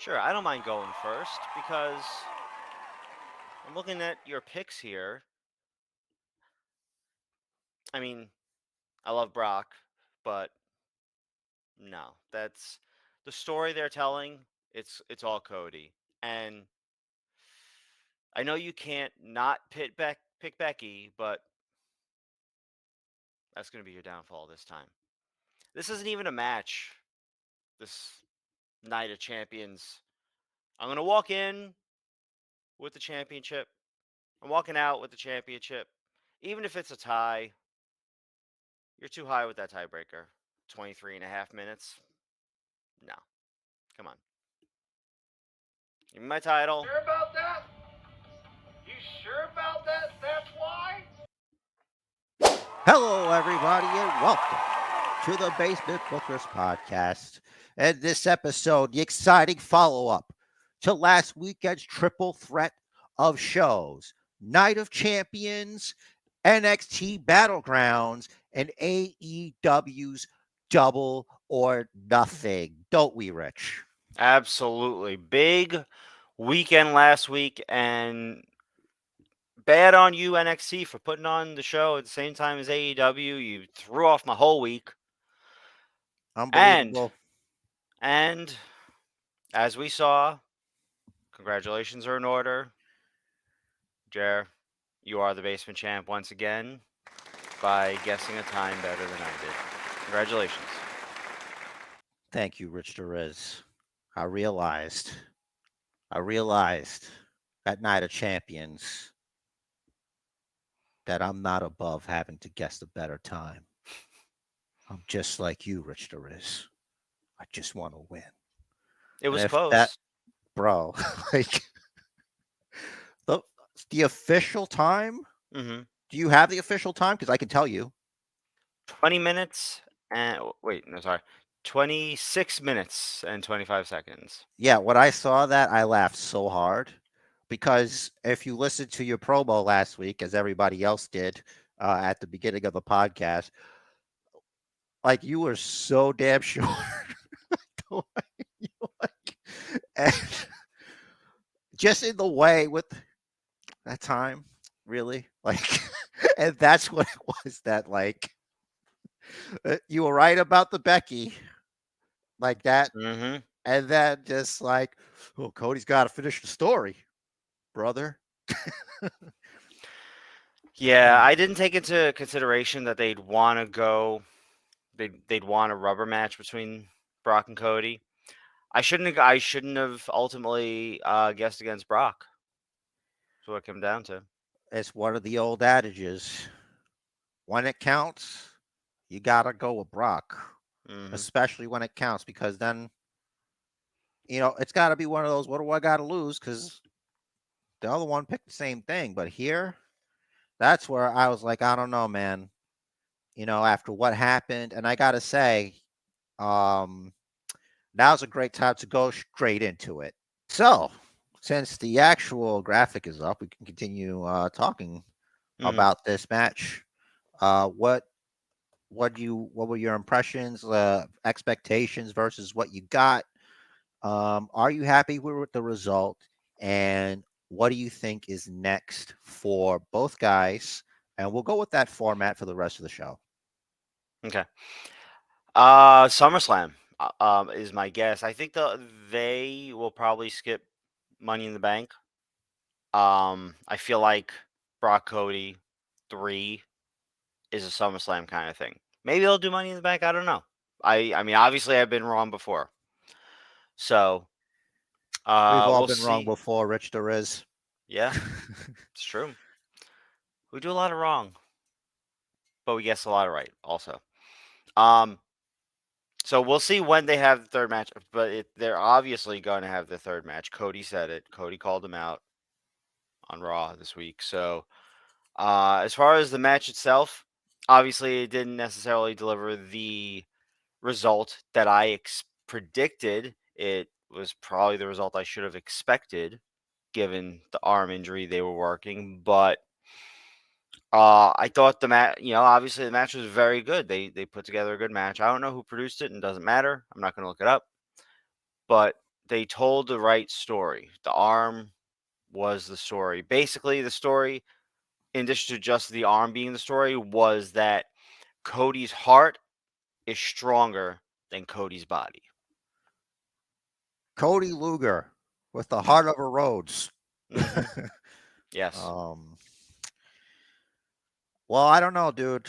Sure, I don't mind going first because I'm looking at your picks here. I mean, I love Brock, but no, that's the story they're telling. It's all Cody, and I know you can't not pick Becky, but that's going to be your downfall this time. This isn't even a match. This Night of Champions. I'm going to walk in with the championship. I'm walking out with the championship. Even if it's a tie, you're too high with that tiebreaker. 23 and a half minutes. No. Come on. Give me my title. Sure about that? You sure about that? That's why? Hello, everybody, and welcome to the Basement Bookers Podcast. And this episode, the exciting follow up to last weekend's triple threat of shows Night of Champions, NXT Battlegrounds, and AEW's Double or Nothing. Don't we, Rich? Absolutely. Big weekend last week, and bad on you, NXT, for putting on the show at the same time as AEW. You threw off my whole week. And Unbelievable. and as we saw, congratulations are in order. Jer, you are the basement champ once again by guessing a time better than I did. Congratulations. Thank you, Rich Derez. I realized that Night of Champions that I'm not above having to guess a better time. I'm just like you, Rich Derez. I just want to win. It And was if that, close. bro, like the, the official time, Mm-hmm. do you have the official time? Because I can tell you. 20 minutes and wait, no, sorry. 26 minutes and 25 seconds. Yeah, when I saw that, I laughed so hard because if you listened to your promo last week, as everybody else did at the beginning of the podcast, like you were so damn sure. You like, and just in the way with that time, really, like, and that's what it was. That like, you were right about the Becky, like that, Mm-hmm. and then just like, oh, Cody's got to finish the story, brother. Yeah, I didn't take into consideration that they'd want to go. They'd want a rubber match between Brock and Cody. I shouldn't have ultimately guessed against Brock. That's what it came down to. It's one of the old adages. When it counts, you gotta go with Brock, Mm-hmm. especially when it counts, because then it's got to be one of those. What do I got to lose? Because the other one picked the same thing, but here, that's where I was like, I don't know, man. After what happened, and I gotta say, um, now's a great time to go straight into it. So, since the actual graphic is up, we can continue talking Mm-hmm. about this match. What were your impressions, expectations versus what you got? Are you happy with the result? And what do you think is next for both guys? And we'll go with that format for the rest of the show. Okay. SummerSlam is my guess. I think they will probably skip Money in the Bank. I feel like Brock Cody 3 is a SummerSlam kind of thing. Maybe they'll do Money in the Bank. I don't know. I mean, obviously, I've been wrong before. So, We've all we'll been wrong see. before, Rich. There is. Yeah, it's true. We do a lot of wrong, but we guess a lot of right also. Um, so we'll see when they have the third match, but they're obviously going to have the third match. Cody said it. Cody called him out on Raw this week. So, as far as the match itself, obviously it didn't necessarily deliver the result that I predicted. It was probably the result I should have expected given the arm injury they were working, but I thought the match, obviously the match was very good. They put together a good match. I don't know who produced it and it doesn't matter. I'm not going to look it up. But they told the right story. The arm was the story. Basically, the story, in addition to just the arm being the story, was that Cody's heart is stronger than Cody's body. Cody Luger with the heart of a Rhodes. Hmm. Yes. um, well, I don't know, dude.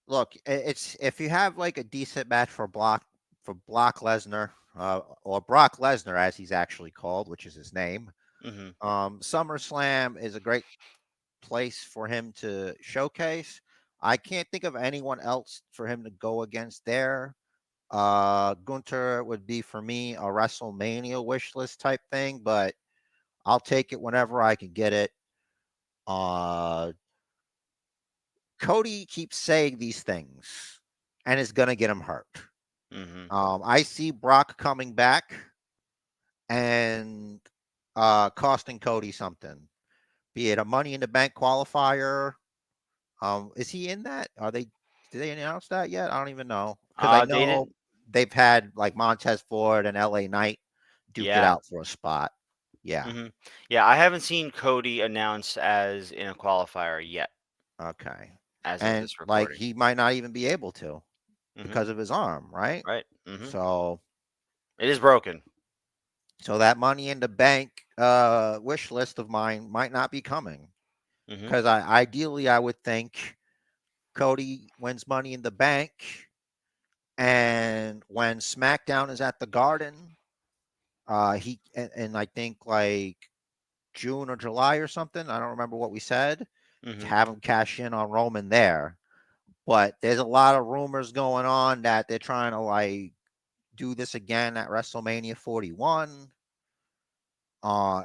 Look, it's if you have like a decent match for Brock Lesnar, or Brock Lesnar as he's actually called, which is his name. Hmm. SummerSlam is a great place for him to showcase. I can't think of anyone else for him to go against there. Gunter would be for me a WrestleMania wish list type thing, but I'll take it whenever I can get it. Uh, Cody keeps saying these things, and it's gonna get him hurt. Hmm. I see Brock coming back and costing Cody something, be it a Money in the Bank qualifier. Is he in that? Did they announce that yet? I don't even know because I They know didn't. they've had like Montez Ford and LA Knight duke it Yeah. out for a spot. Yeah. Hmm. Yeah, I haven't seen Cody announced as in a qualifier yet, Okay. as of And this like recording. he might not even be able to Hmm. because of his arm, right? Right. Hmm. So It is broken. that Money in the Bank wish list of mine might not be coming Hmm. because ideally I would think Cody wins Money in the Bank, and when SmackDown is at the Garden, he and I think like June or July or something. I don't remember what we said, to Hmm. have him cash in on Roman there. But there's a lot of rumors going on that they're trying to like do this again at WrestleMania 41.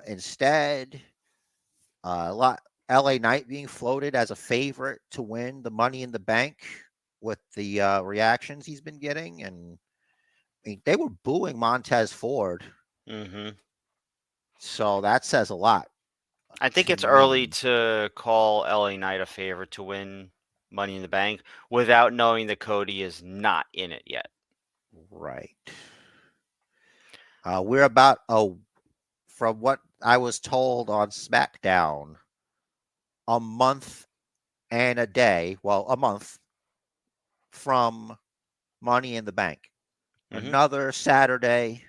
Instead, a lot LA Knight being floated as a favorite to win the Money in the Bank with the reactions he's been getting, and I mean, they were booing Montez Ford, Hmm. so that says a lot I think to it's early me. to call LA Knight a favorite to win Money in the Bank without knowing that Cody is not in it yet. Right. We're about from what I was told on SmackDown, a month and a day. Well, a month from Money in the Bank. Hmm. Another Saturday,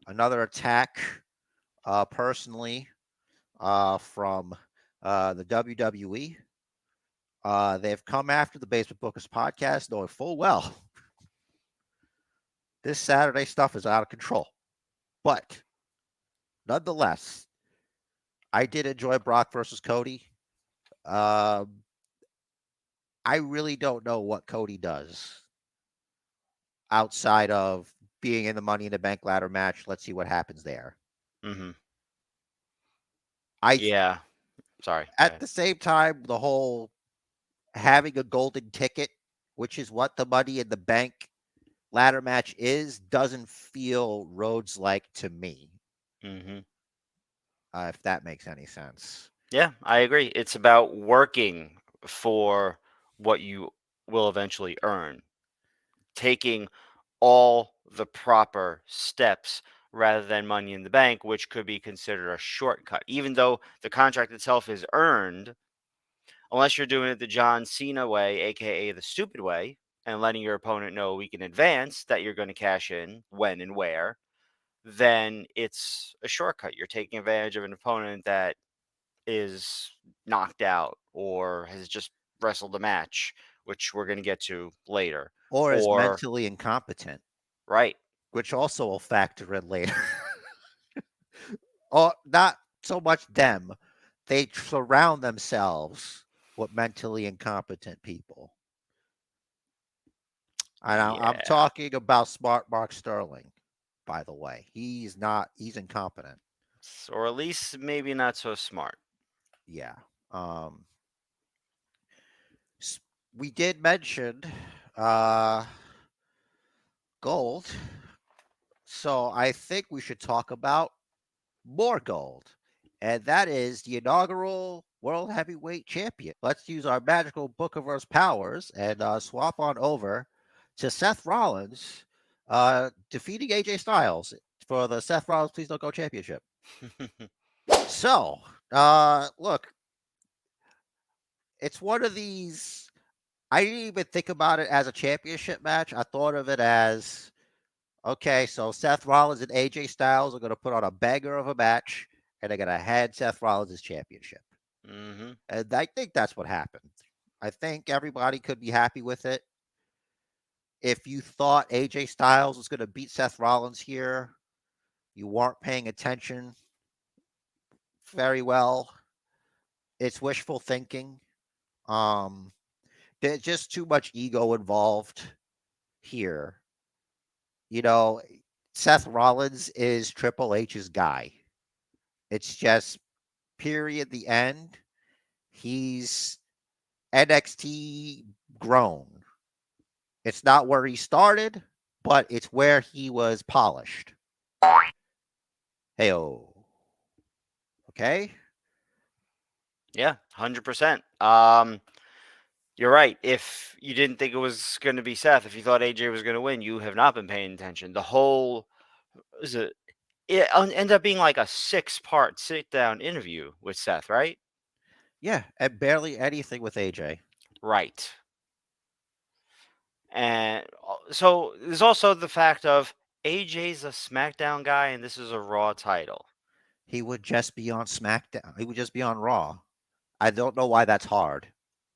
another attack. Personally, from the WWE. They've come after the Basement Bookers podcast, knowing full well this Saturday stuff is out of control. But nonetheless, I did enjoy Brock versus Cody. Um, I really don't know what Cody does outside of being in the Money in the Bank ladder match. Let's see what happens there. Hmm. I Yeah. Sorry. Go At ahead. the same time, the whole having a golden ticket, which is what the Money in the Bank ladder match is, doesn't feel Rhodes like to me. Hmm. If that makes any sense. Yeah, I agree. It's about working for what you will eventually earn, taking all the proper steps rather than Money in the Bank, which could be considered a shortcut. Even though the contract itself is earned, unless you're doing it the John Cena way, aka the stupid way, and letting your opponent know a week in advance that you're going to cash in when and where, then it's a shortcut. You're taking advantage of an opponent that is knocked out or has just wrestled a match, which we're going to get to later. Or is Or, mentally incompetent, right. which also will factor in later. Or not so much them. They surround themselves with mentally incompetent people. And I'm Yeah. talking about Smart Mark Sterling, by the way. He's not, he's incompetent. Or at least maybe not so smart. Yeah. Um, s- we did mention uh, gold. So I think we should talk about more gold. And that is the inaugural World Heavyweight Champion. Let's use our magical Book of Earth powers and swap on over to Seth Rollins, defeating AJ Styles for the Seth Rollins Please Don't Go Championship. So, look, it's one of these. I didn't even think about it as a championship match. I thought of it as okay, so Seth Rollins and AJ Styles are going to put on a banger of a match, and they're going to hand Seth Rollins his championship. Mm-hmm. And I think that's what happened. I think everybody could be happy with it. If you thought AJ Styles was going to beat Seth Rollins here, you weren't paying attention very well. It's wishful thinking. Um, there's just too much ego involved here. You know, Seth Rollins is Triple H's guy. It's just period. The end. He's NXT grown. It's not where he started, but it's where he was polished. Heyo. Okay. Yeah, 100%. You're right. If you didn't think it was going to be Seth, if you thought AJ was going to win, you have not been paying attention. The whole is it ended up being like a 6-part sit-down interview with Seth, right? Yeah, and barely anything with AJ. Right. And so there's also the fact of AJ's a SmackDown guy and this is a Raw title He would just be on SmackDown. He would just be on Raw. I don't know why that's hard.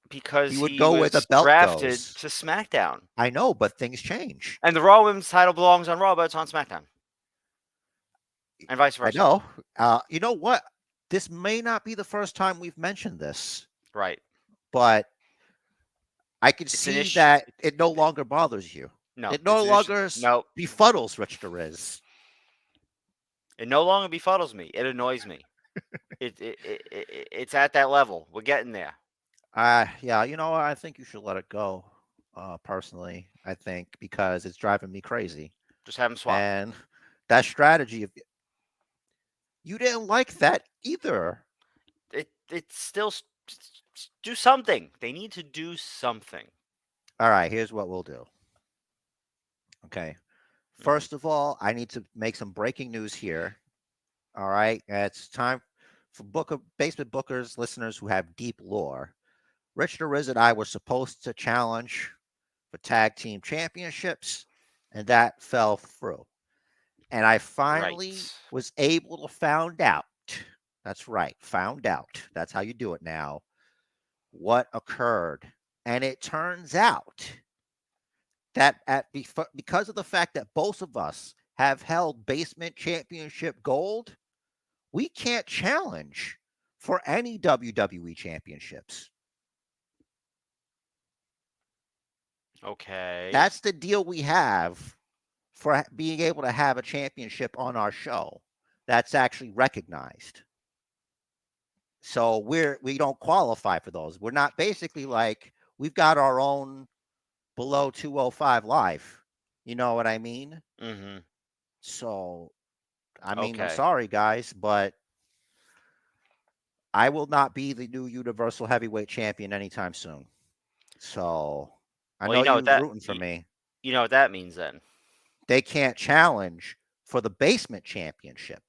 He because would he go where the was belt drafted goes. to SmackDown. I know, but things change. And the Raw Women's title belongs on Raw, but it's on SmackDown. And vice I versa. know. You know what? This may not be the first time we've mentioned this, Right. but I can It's an see issue. that it no longer bothers you. No, It no it's an issue. longer No, befuddles Rich Derez. it no longer befuddles me. It annoys me. It's at that level. We're getting there. Yeah, you know, I think you should let it go. Personally, I think because it's driving me crazy. Just have them swap. And that strategy, if you didn't like that either. It's still do something. They need to do something. All right, here's what we'll do. Okay. First of all, I need to make some breaking news here. All right. It's time for Basement Bookers listeners who have deep lore. Rich DeRiz and I were supposed to challenge for tag team championships, and that fell through. And I finally Right. was able to found out. That's right, found out. That's how you do it now. What occurred. And it turns out that because of the fact that both of us have held basement championship gold, we can't challenge for any WWE championships. Okay. That's the deal we have for being able to have a championship on our show that's actually recognized. So we don't qualify for those. We're not basically like we've got our own below 205 live. You know what I mean? Mm-hmm. So I mean, I'm Okay. sorry guys, but I will not be the new Universal Heavyweight Champion anytime soon. So I Well, know you know what you're that rooting for me. you know what that means then. They can't challenge for the basement championship.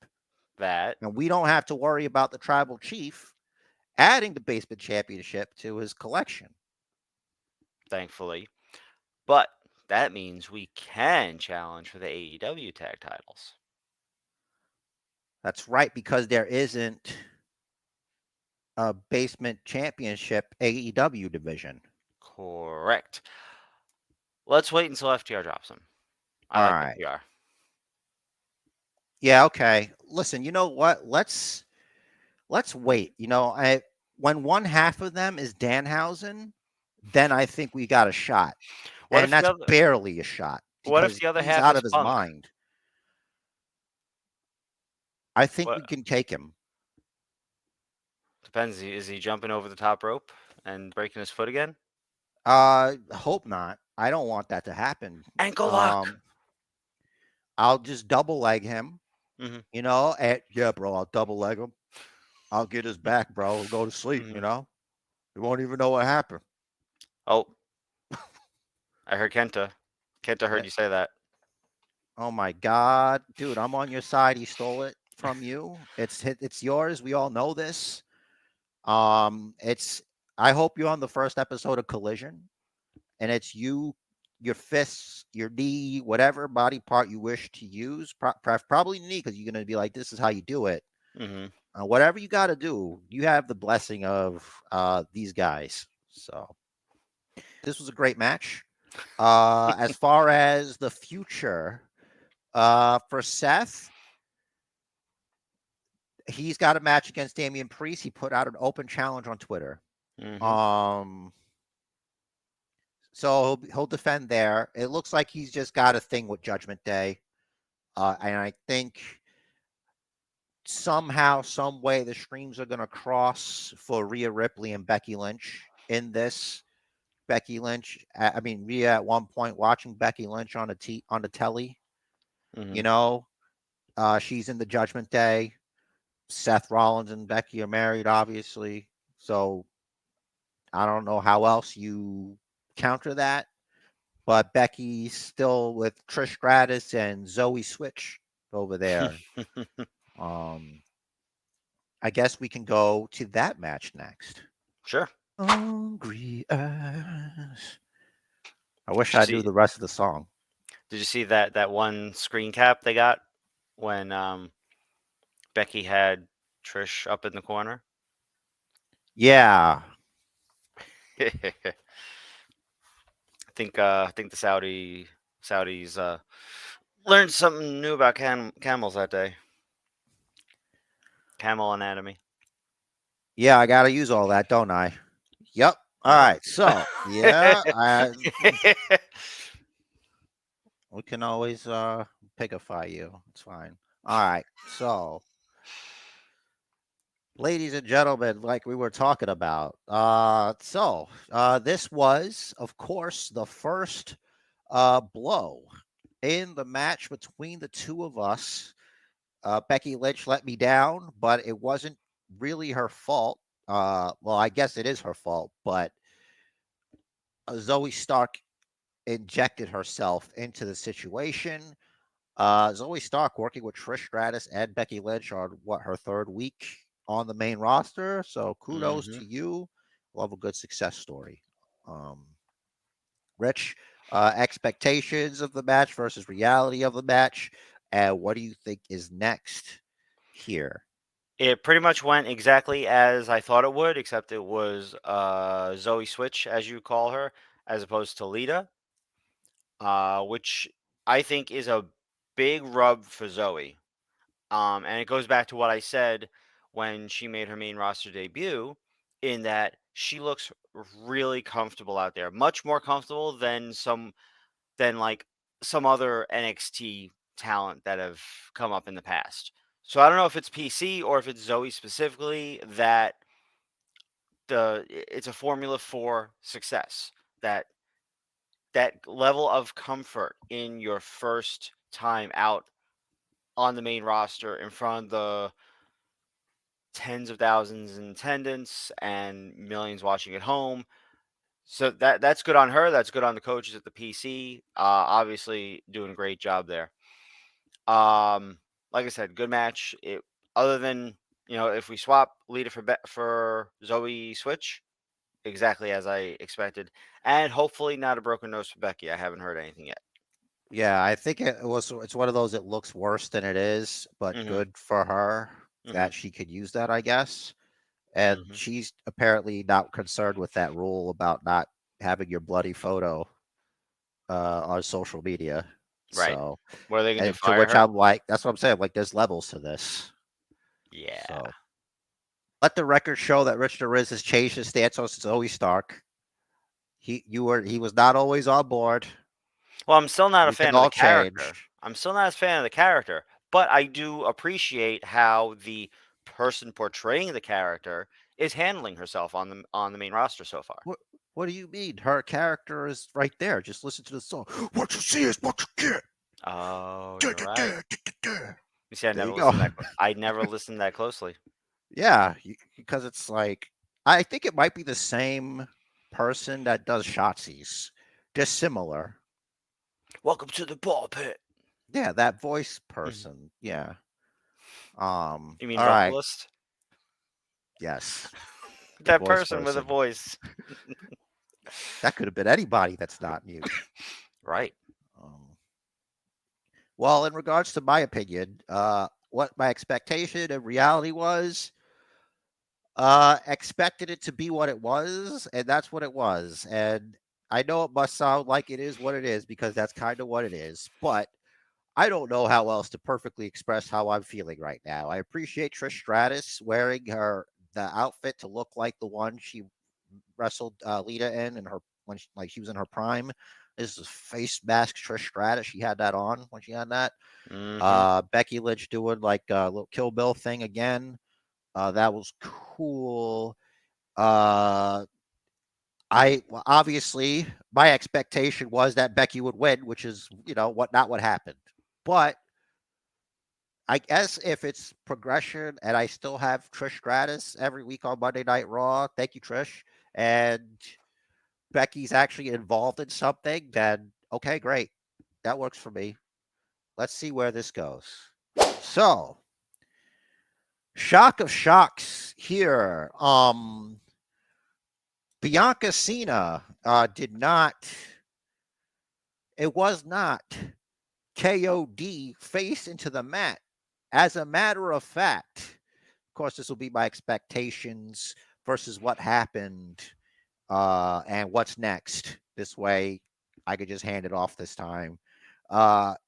That And we don't have to worry about the tribal chief adding the basement championship to his collection. thankfully, but that means we can challenge for the AEW tag titles. That's right, because there isn't a basement championship AEW division. Correct. Let's wait until FTR drops them. I All like right. FTR. Yeah, okay. Listen, you know what? Let's wait. You know, when one half of them is Danhausen, then I think we got a shot. What And if the that's other barely a shot What if because the other he's half out is of his Punk? mind. I think we What can take him. depends. Is he jumping over the top rope and breaking his foot again? Hope not. I don't want that to happen. Ankle lock. Um, I'll just double leg him. Mm-hmm. You know, yeah, bro, I'll double leg him. I'll get his back, bro. He'll go to sleep. Mm-hmm. You know, he won't even know what happened. Oh, I heard Kenta. Kenta Yeah, heard you say that. Oh my God, dude, I'm on your side. He stole it from you. It's yours. We all know this. It's. I hope you're on the first episode of Collision, and it's you, your fists, your knee, whatever body part you wish to use. Probably knee, because you're gonna be like, this is how you do it. Hmm. Whatever you got to do, you have the blessing of these guys. So this was a great match. As far as the future, for Seth, he's got a match against Damian Priest. He put out an open challenge on Twitter. Hmm. Um, so he'll defend there. It looks like he's just got a thing with Judgment Day, and I think somehow, some way, the streams are going to cross for Rhea Ripley and Becky Lynch in this. Becky Lynch, I mean Rhea at one point watching Becky Lynch on the telly. Hmm. You know, she's in the Judgment Day. Seth Rollins and Becky are married, obviously. So I don't know how else you counter that. But Becky's still with Trish Stratus and Zoe Switch over there. Um, I guess we can go to that match next. Sure. Hungry eyes. I wish Did you I knew see? the rest of the song. Did you see that one screen cap they got when Becky had Trish up in the corner? Yeah, I think the Saudis learned something new about camels that day. Camel anatomy. yeah, I gotta use all that, don't I? Yep. All Yeah. right. So yeah, we can always pickify you. It's fine. All right. So, ladies and gentlemen, like we were talking about, this was, of course, the first blow in the match between the two of us. Becky Lynch let me down, but it wasn't really her fault. Well, I guess it is her fault, but Zoe Stark injected herself into the situation. Zoe Stark working with Trish Stratus and Becky Lynch on what, her third week on the main roster. So kudos Hmm. to you. Love a good success story. Um, Rich, expectations of the match versus reality of the match, and what do you think is next here? It pretty much went exactly as I thought it would, except it was Zoe Switch, as you call her, as opposed to Lita, which I think is a big rub for Zoe. And it goes back to what I said when she made her main roster debut, in that she looks really comfortable out there, much more comfortable than like some other NXT talent that have come up in the past. So I don't know if it's PC or if it's Zoe specifically that it's a formula for success. That level of comfort in your first time out on the main roster in front of the tens of thousands in attendance and millions watching at home. So that's good on her. That's good on the coaches at the PC. Obviously doing a great job there. Like I said, good match. It other than if we swap Lita for Zoe Switch, exactly as I expected, and hopefully not a broken nose for Becky. I haven't heard anything yet. Yeah, I think it's one of those, it looks worse than it is, but Mhm. good for her Mhm. that she could use that, I guess. And Mhm. she's apparently not concerned with that rule about not having your bloody photo on social media. Right. So, What are they going to and to fire which her? I'm like, that's what I'm saying. Like, there's levels to this. Yeah. So, let the record show that Richard Riz has changed his stance on Zoe Stark. He was not always on board. Well, I'm still not a We can fan of the all change. character. I'm still not a fan of the character, but I do appreciate how the person portraying the character is handling herself on the main roster so far. What What do you mean? Her character is right there. Just listen to the song. What you see is what you get. Oh, Da, you're da, right. da, da, da, da. You see, I There never you go. listened that. I never listened that closely. Yeah, because it's like, I think it might be the same person that does Shotzi's. Just similar. Welcome to the ball pit. Yeah, that voice Mhm. person. Yeah. You mean All right. vocalist? Yes. The That voice person with a person. voice. That could have been anybody that's not mute. Right. Um, well, in regards to my opinion, what my expectation and reality was, expected it to be what it was, and that's what it was. And I know it must sound like it is what it is because that's kind of what it is, but I don't know how else to perfectly express how I'm feeling right now. I appreciate Trish Stratus wearing the outfit to look like the one she wrestled Lita in her when she was in her prime. This is face mask Trish Stratus. She had that on when she had that. Mhm. Becky Lynch doing like a little Kill Bill thing again. That was cool. Uh, obviously my expectation was that Becky would win, which is what happened. But I guess if it's progression and I still have Trish Stratus every week on Monday Night Raw, thank you, Trish, and Becky's actually involved in something, then okay, great. That works for me. Let's see where this goes. So, shock of shocks here. Bianca Cena it was not KOD face into the mat. As a matter of fact, of course, this will be my expectations versus what happened and what's next. This way, I could just hand it off this time.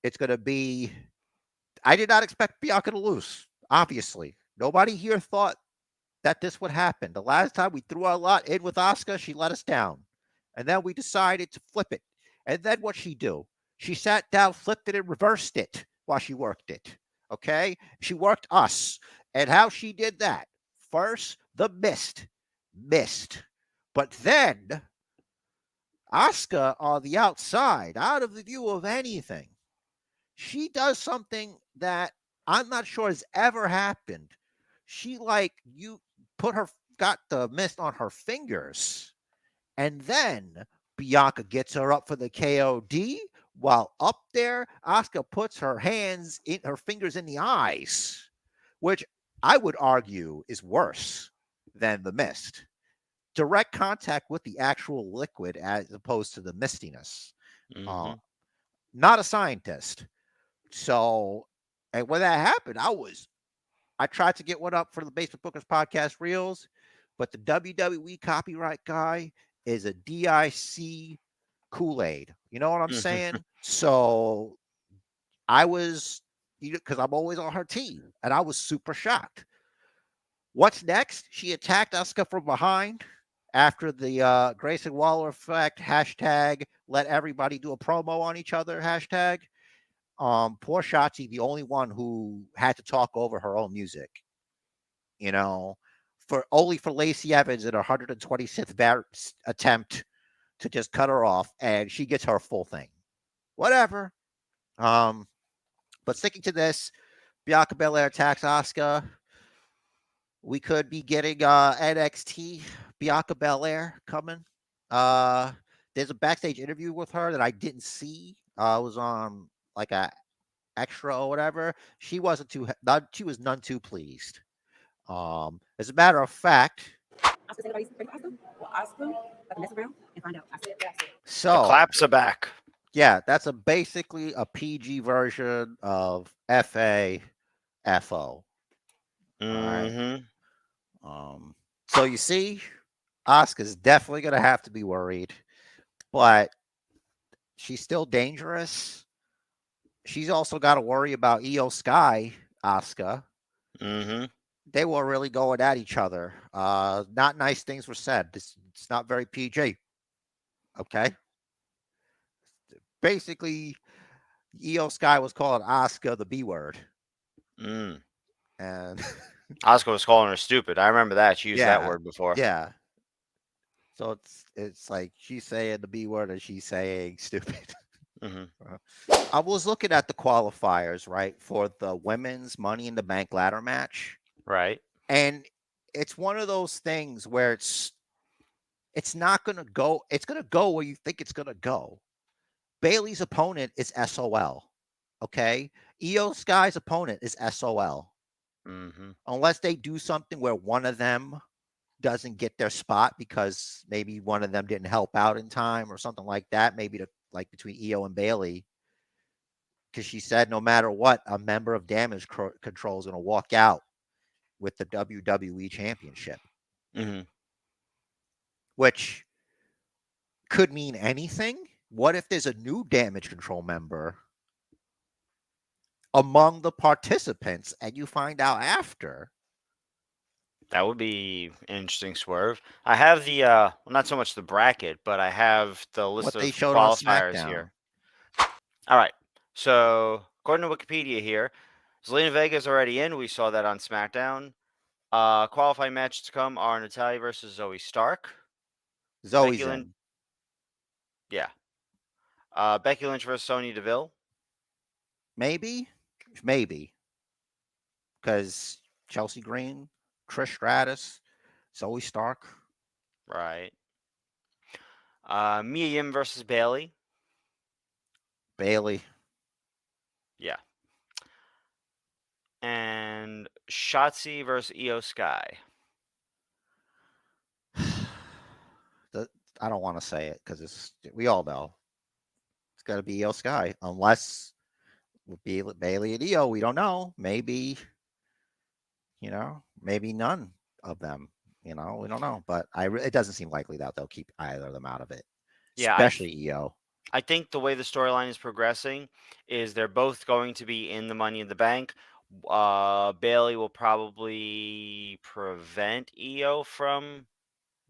It's going to be. I did not expect Bianca to lose. Obviously, nobody here thought that this would happen. The last time we threw a lot in with Asuka, she let us down. And then we decided to flip it. And then what she do? She sat down, flipped it, and reversed it while she worked it. Okay? She worked us. And how she did that? First, the missed. But then Asuka on the outside, out of the view of anything, she does something that I'm not sure has ever happened. She you put her got the mist on her fingers, and then Bianca gets her up for the KOD. While up there, Asuka puts her fingers in the eyes, which I would argue is worse than the mist. Direct contact with the actual liquid as opposed to the mistiness. Uh, Mhm. not a scientist. So, and when that happened, I tried to get one up for the Basement Bookers podcast reels, but the WWE copyright guy is a DIC Kool-Aid. You know what I'm Mhm. saying? So I was, because I'm always on her team, and I was super shocked. What's next? She attacked Asuka from behind after the Grayson Waller effect hashtag. Let everybody do a promo on each other hashtag. Poor Shotzi, the only one who had to talk over her own music, you know, for Lacey Evans in her 126th attempt to just cut her off, and she gets her full thing. Whatever. Um, but sticking to this, Bianca Belair attacks Asuka. We could be getting NXT Bianca Belair coming. Uh, there's a backstage interview with her that I didn't see. It was on like a extra or whatever. She wasn't too none, she was none too pleased. As a matter of fact, The so claps are back. yeah, that's basically a PG version of FAFO. All right. Mhm. So you see, Asuka's definitely gonna have to be worried, but she's still dangerous. She's also got to worry about Io Sky, Asuka. Mhm. They were really going at each other. Not nice things were said. It's not very PG. Okay. Basically, Io Sky was calling Asuka the B word. Mm. And Asuka was calling her stupid. I remember that. She used that yeah, word before. yeah. So it's like she's saying the B word and she's saying stupid. Mhm. I was looking at the qualifiers, right, for the women's Money in the Bank ladder match. Right. And it's one of those things where it's not gonna go, it's gonna go where you think it's gonna go. Bailey's opponent is SOL. Okay. Io Sky's opponent is SOL. Mm-hmm. Unless they do something where one of them doesn't get their spot because maybe one of them didn't help out in time or something like that. Maybe like between Io and Bailey, because she said no matter what, a member of Damage Control is going to walk out with the WWE Championship, Mm-hmm. which could mean anything. What if there's a new Damage Control member among the participants and you find out after? That would be an interesting swerve. I have the well, not so much the bracket, but I have the list What they of showed on qualifiers SmackDown. here. All right. So according to Wikipedia here, Zelina Vega is already in. We saw that on SmackDown. Qualifying matches to come are Natalya versus Zoe Stark. Zoe's Becky Lynch, in. yeah. Becky Lynch versus Sonya Deville. Maybe. Maybe. Because Chelsea Green, Trish Stratus, Zoe Stark, Right. Mia Yim versus Bailey. Bailey. Yeah. And Shotzi versus Io Sky. The, I don't want to say it because we all know it's got to be Io Sky. Unless with Bailey and Io, we don't know. Maybe, maybe none of them. We don't know. But it doesn't seem likely that they'll keep either of them out of it, Yeah, especially Io. I think the way the storyline is progressing is they're both going to be in the Money in the Bank. Bailey will probably prevent Io from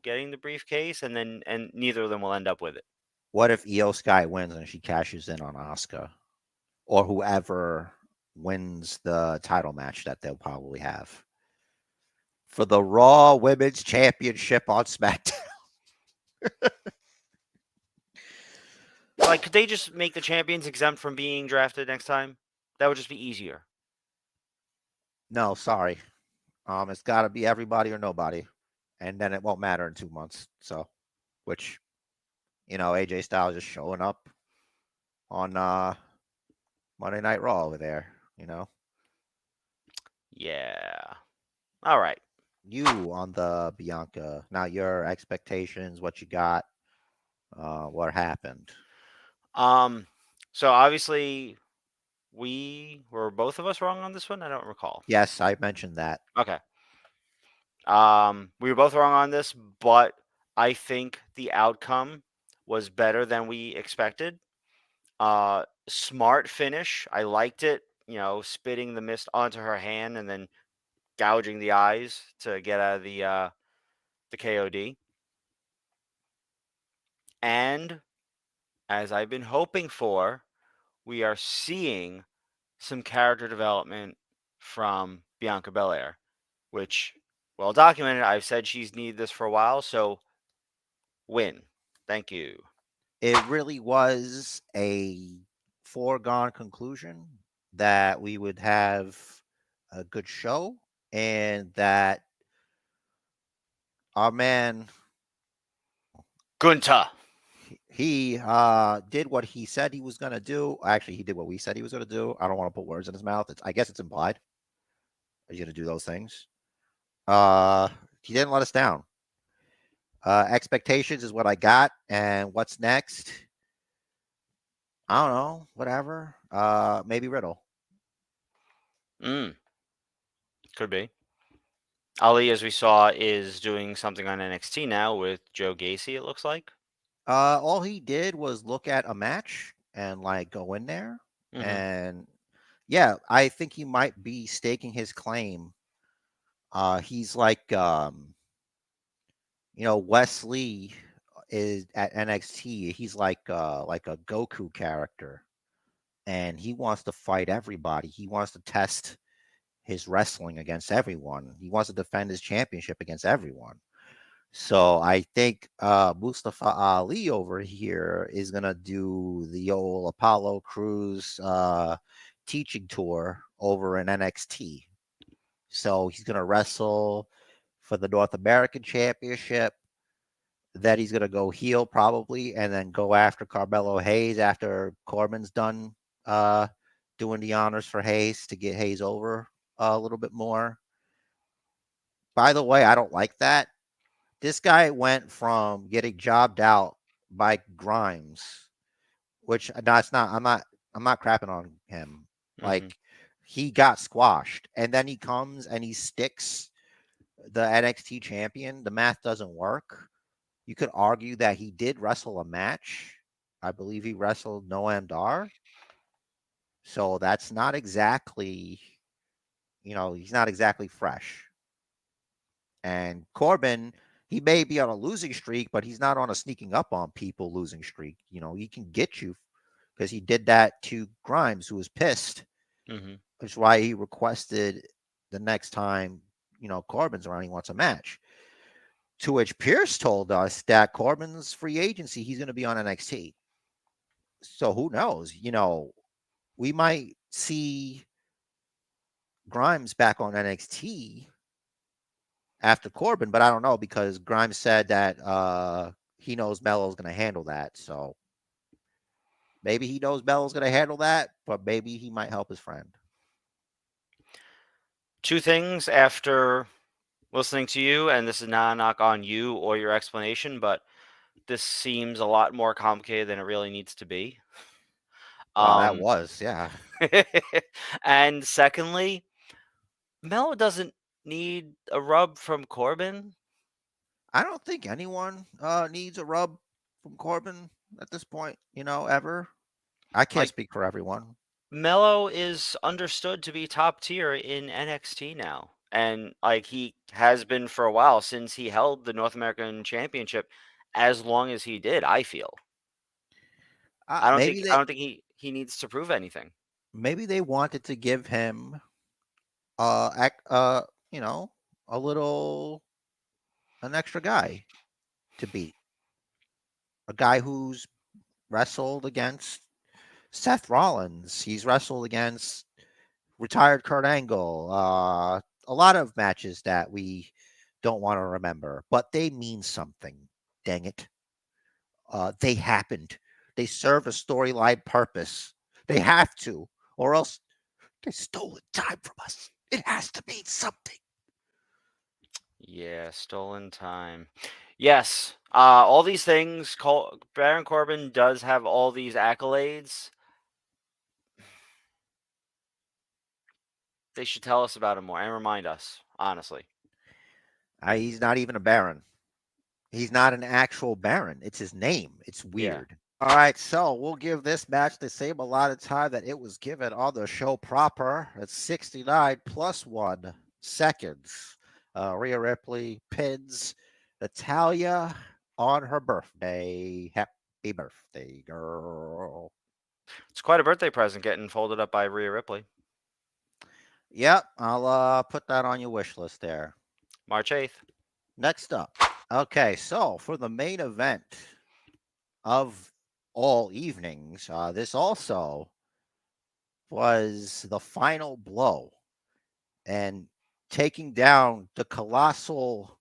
getting the briefcase, and neither of them will end up with it. What if Io Sky wins and she cashes in on Asuka or whoever wins the title match that they'll probably have for the Raw Women's Championship on SmackDown? Like, could they just make the champions exempt from being drafted next time? That would just be easier. No, sorry. It's got to be everybody or nobody, and then it won't matter in 2 months. So, which AJ Styles just showing up on Monday Night Raw over there. Yeah. All right. You on the Bianca. Now your expectations, what you got, what happened. So obviously we were both of us wrong on this one. I don't recall. Yes, I mentioned that. Okay. We were both wrong on this, but I think the outcome was better than we expected. Smart finish. I liked it. Spitting the mist onto her hand and then gouging the eyes to get out of the KOD. And as I've been hoping for, we are seeing some character development from Bianca Belair, which, well documented. I've said she's needed this for a while, so win. Thank you. It really was a foregone conclusion that we would have a good show and that our man Gunta. he did what he said he was going to do. Actually, he did what we said he was going to do. I don't want to put words in his mouth. I guess it's implied he's going to do those things. He didn't let us down. Expectations is what I got, and what's next? I don't know. Whatever. Maybe Riddle. Could be. Ali, as we saw, is doing something on NXT now with Joe Gacy, it looks like. All he did was look at a match and like go in there, Mm-hmm. and yeah, I think he might be staking his claim. He's like Wesley is at NXT. He's like a Goku character, and he wants to fight everybody. He wants to test his wrestling against everyone. He wants to defend his championship against everyone. So I think Mustafa Ali over here is gonna do the old Apollo Crews teaching tour over in NXT. So he's gonna wrestle for the North American Championship. Then he's gonna go heel probably, and then go after Carmelo Hayes after Corbin's done doing the honors for Hayes to get Hayes over a little bit more. By the way, I don't like that. This guy went from getting jobbed out by Grimes, which no, it's not. I'm not crapping on him. Hmm. Like he got squashed, and then he comes and he sticks the NXT champion. The math doesn't work. You could argue that he did wrestle a match. I believe he wrestled Noam Dar. So that's not exactly, he's not exactly fresh. And Corbin, he may be on a losing streak, but he's not on a sneaking up on people losing streak. He can get you because he did that to Grimes, who was pissed, Hmm. which is why he requested the next time, Corbin's around, he wants a match. To which Pierce told us that Corbin's free agency, he's going to be on NXT. So who knows? We might see Grimes back on NXT after Corbin, but I don't know because Grimes said that he knows Melo's going to handle that. So maybe he knows Melo's going to handle that, but maybe he might help his friend. Two things after listening to you, and this is not a knock on you or your explanation, but this seems a lot more complicated than it really needs to be. Well, that Um, was, yeah. and secondly, Melo doesn't need a rub from Corbin. I don't think anyone needs a rub from Corbin at this point, ever. I can't Like, speak for everyone. Melo is understood to be top tier in NXT now. And like he has been for a while since he held the North American Championship as long as he did, I feel. I don't Maybe think I they don't think he needs to prove anything. maybe they wanted to give him you know, a little an extra guy to beat. A guy who's wrestled against Seth Rollins. He's wrestled against retired Kurt Angle. A lot of matches that we don't want to remember, but they mean something. Dang it. They happened. They serve a storyline purpose. They have to, or else they stole time from us. It has to mean something. Yeah, stolen time. Yes, all these things. Baron Corbin does have all these accolades. They should tell us about him more and remind us, honestly. He's not even a baron. He's not an actual baron. It's his name. It's Yeah. weird. All right, so we'll give this match the same allotted time that it was given on the show proper. It's 69 plus 1 seconds. Rhea Ripley pins Natalia on her birthday. Happy birthday, girl. It's quite a birthday present getting folded up by Rhea Ripley. Yep, I'll put that on your wish list there. March 8th. Next up. Okay, so for the main event of all evenings, this also was the final blow and taking down the colossal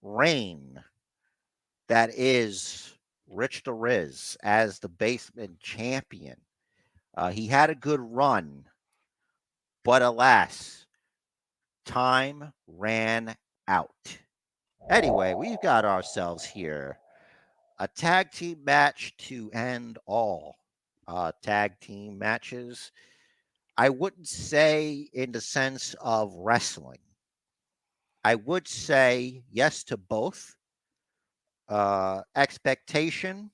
reign that is Rich the Riz as the basement champion. He had a good run, but alas, time ran out. Anyway, we've got ourselves here a tag team match to end all tag team matches. I wouldn't say in the sense of wrestling. I would say yes to both. Expectation,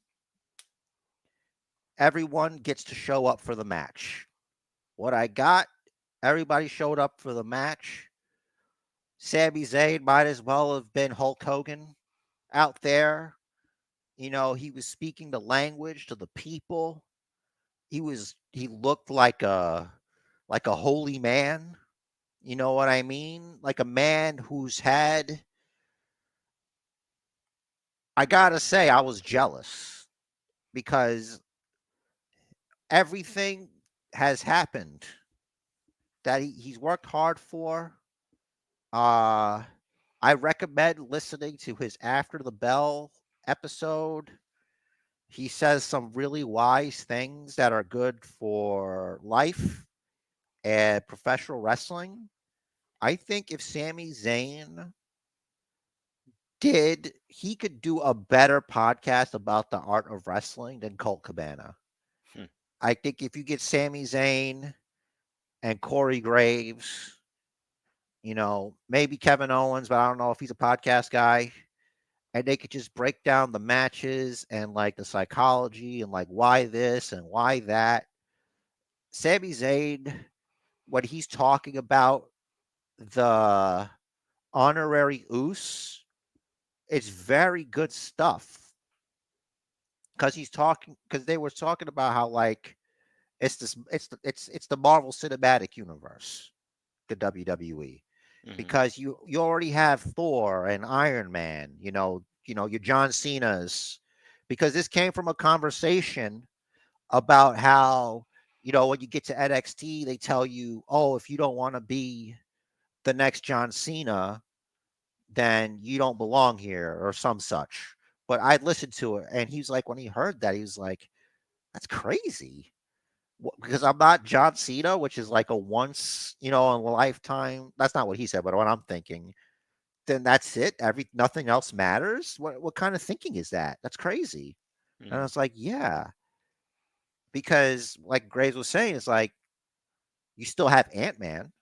everyone gets to show up for the match. What I got, everybody showed up for the match. Sami Zayn might as well have been Hulk Hogan out there. He was speaking the language to the people. He looked like a holy man. You know what I mean? Like a man who's had I gotta say I was jealous because everything has happened that he's worked hard for. Uh I recommend listening to his After the Bell episode. He says some really wise things that are good for life. and professional wrestling, I think if Sami Zayn he could do a better podcast about the art of wrestling than Colt Cabana. Hmm. I think if you get Sami Zayn and Corey Graves, maybe Kevin Owens, but I don't know if he's a podcast guy, and they could just break down the matches and like the psychology and like why this and why that. Sami Zayn, when he's talking about the honorary Oos, it's very good stuff because they were talking about how like it's the Marvel Cinematic Universe, the WWE, Hmm. because you already have Thor and Iron Man, your John Cena's, because this came from a conversation about how when you get to NXT, they tell you, oh, if you don't want to be the next John Cena, then you don't belong here or some such. But I listened to it, and he was like, when he heard that, he was like, that's crazy. Because I'm not John Cena, which is like a once, in a lifetime. That's not what he said, but what I'm thinking. Then that's it. Nothing else matters. What kind of thinking is that? That's crazy. And I Hmm. was like, yeah, because like Graves was saying, it's like you still have Ant Man.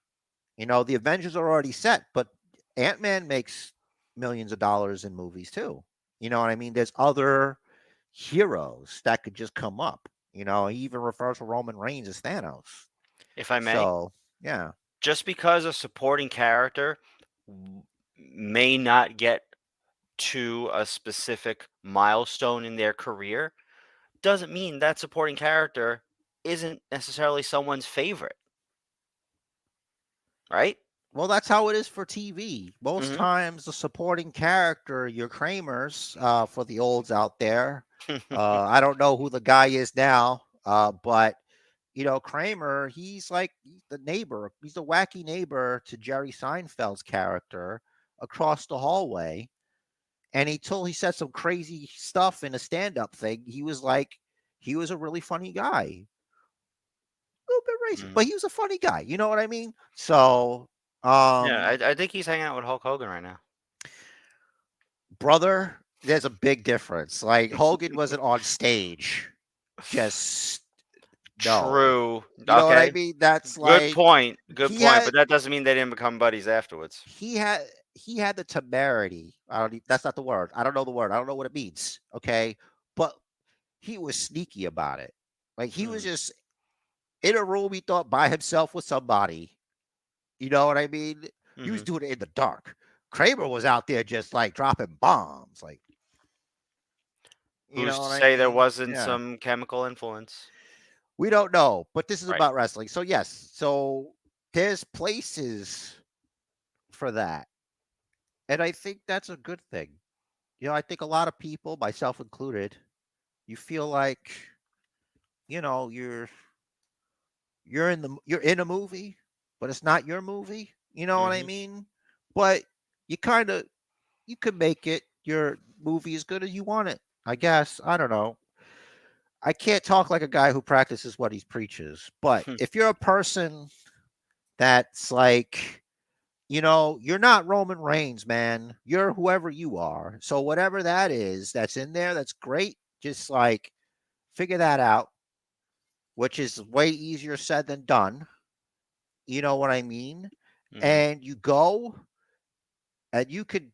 The Avengers are already set, but Ant Man makes millions of dollars in movies too. You know what I mean? There's other heroes that could just come up. He even refers to Roman Reigns as Thanos. If I may, So yeah, just because a supporting character may not get to a specific milestone in their career doesn't mean that supporting character isn't necessarily someone's favorite, right? well, that's how it is for TV. Most Hmm. times, the supporting character, your Kramers, for the olds out there. I don't know who the guy is now, but Kramer, he's the neighbor. He's the wacky neighbor to Jerry Seinfeld's character across the hallway. And he said some crazy stuff in a stand-up thing. He was a really funny guy. A little bit racist, but Hmm. he was a funny guy. You know what I mean? So, Yeah, um, I think he's hanging out with Hulk Hogan right now. brother, there's a big difference. Like Hogan wasn't on stage. Just no. True. You know what I Okay. mean? That's Good like point. Good he point. had But that doesn't mean they didn't become buddies afterwards. he had he had the temerity. That's not the word. I don't know the word. I don't know what it means. Okay, but he was sneaky about it. Like he was Hmm. just in a room. He thought by himself with somebody. You know what I mean? He was Hmm. doing it in the dark. Kramer was out there just like dropping bombs. Like you Who's know to what I say there mean? wasn't Yeah. some chemical influence? We don't know, but this is Right. about wrestling. So yes, so there's places for that. And I think that's a good thing. I think a lot of people, myself included, you feel like, you know, you're you're in a movie, but it's not your movie. You know what I Hmm. mean? But you kind of you could make it your movie as good as you want it. I guess. I don't know. I can't talk like a guy who practices what he preaches, but if you're a person that's like, you're not Roman Reigns, man. You're whoever you are. So whatever that is that's in there, that's great. Just like figure that out, which is way easier said than done. You know what I mean? Hmm. And you go and you could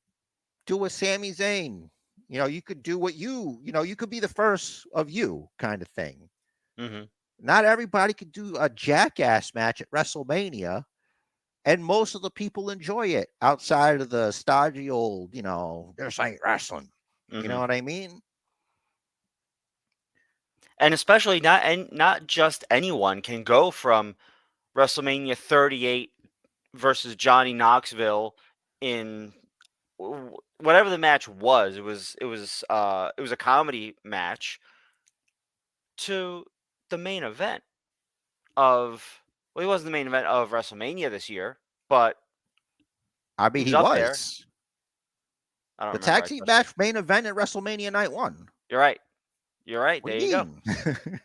do a Sami Zayn. You could do you could be the first of you kind of thing. Hmm. Not everybody could do a jackass match at WrestleMania, and most of the people enjoy it outside of the stodgy old, this ain't wrestling. You know Hmm. what I mean? And especially not just anyone can go from WrestleMania 38 versus Johnny Knoxville in whatever the match was. It was a comedy match to the main event of well, he wasn't the main event of WrestleMania this year, but I he mean, was he up there. was I don't the remember. tag I team trust you. match main event at WrestleMania Night One. You're right. You're right. What There do you you go. mean?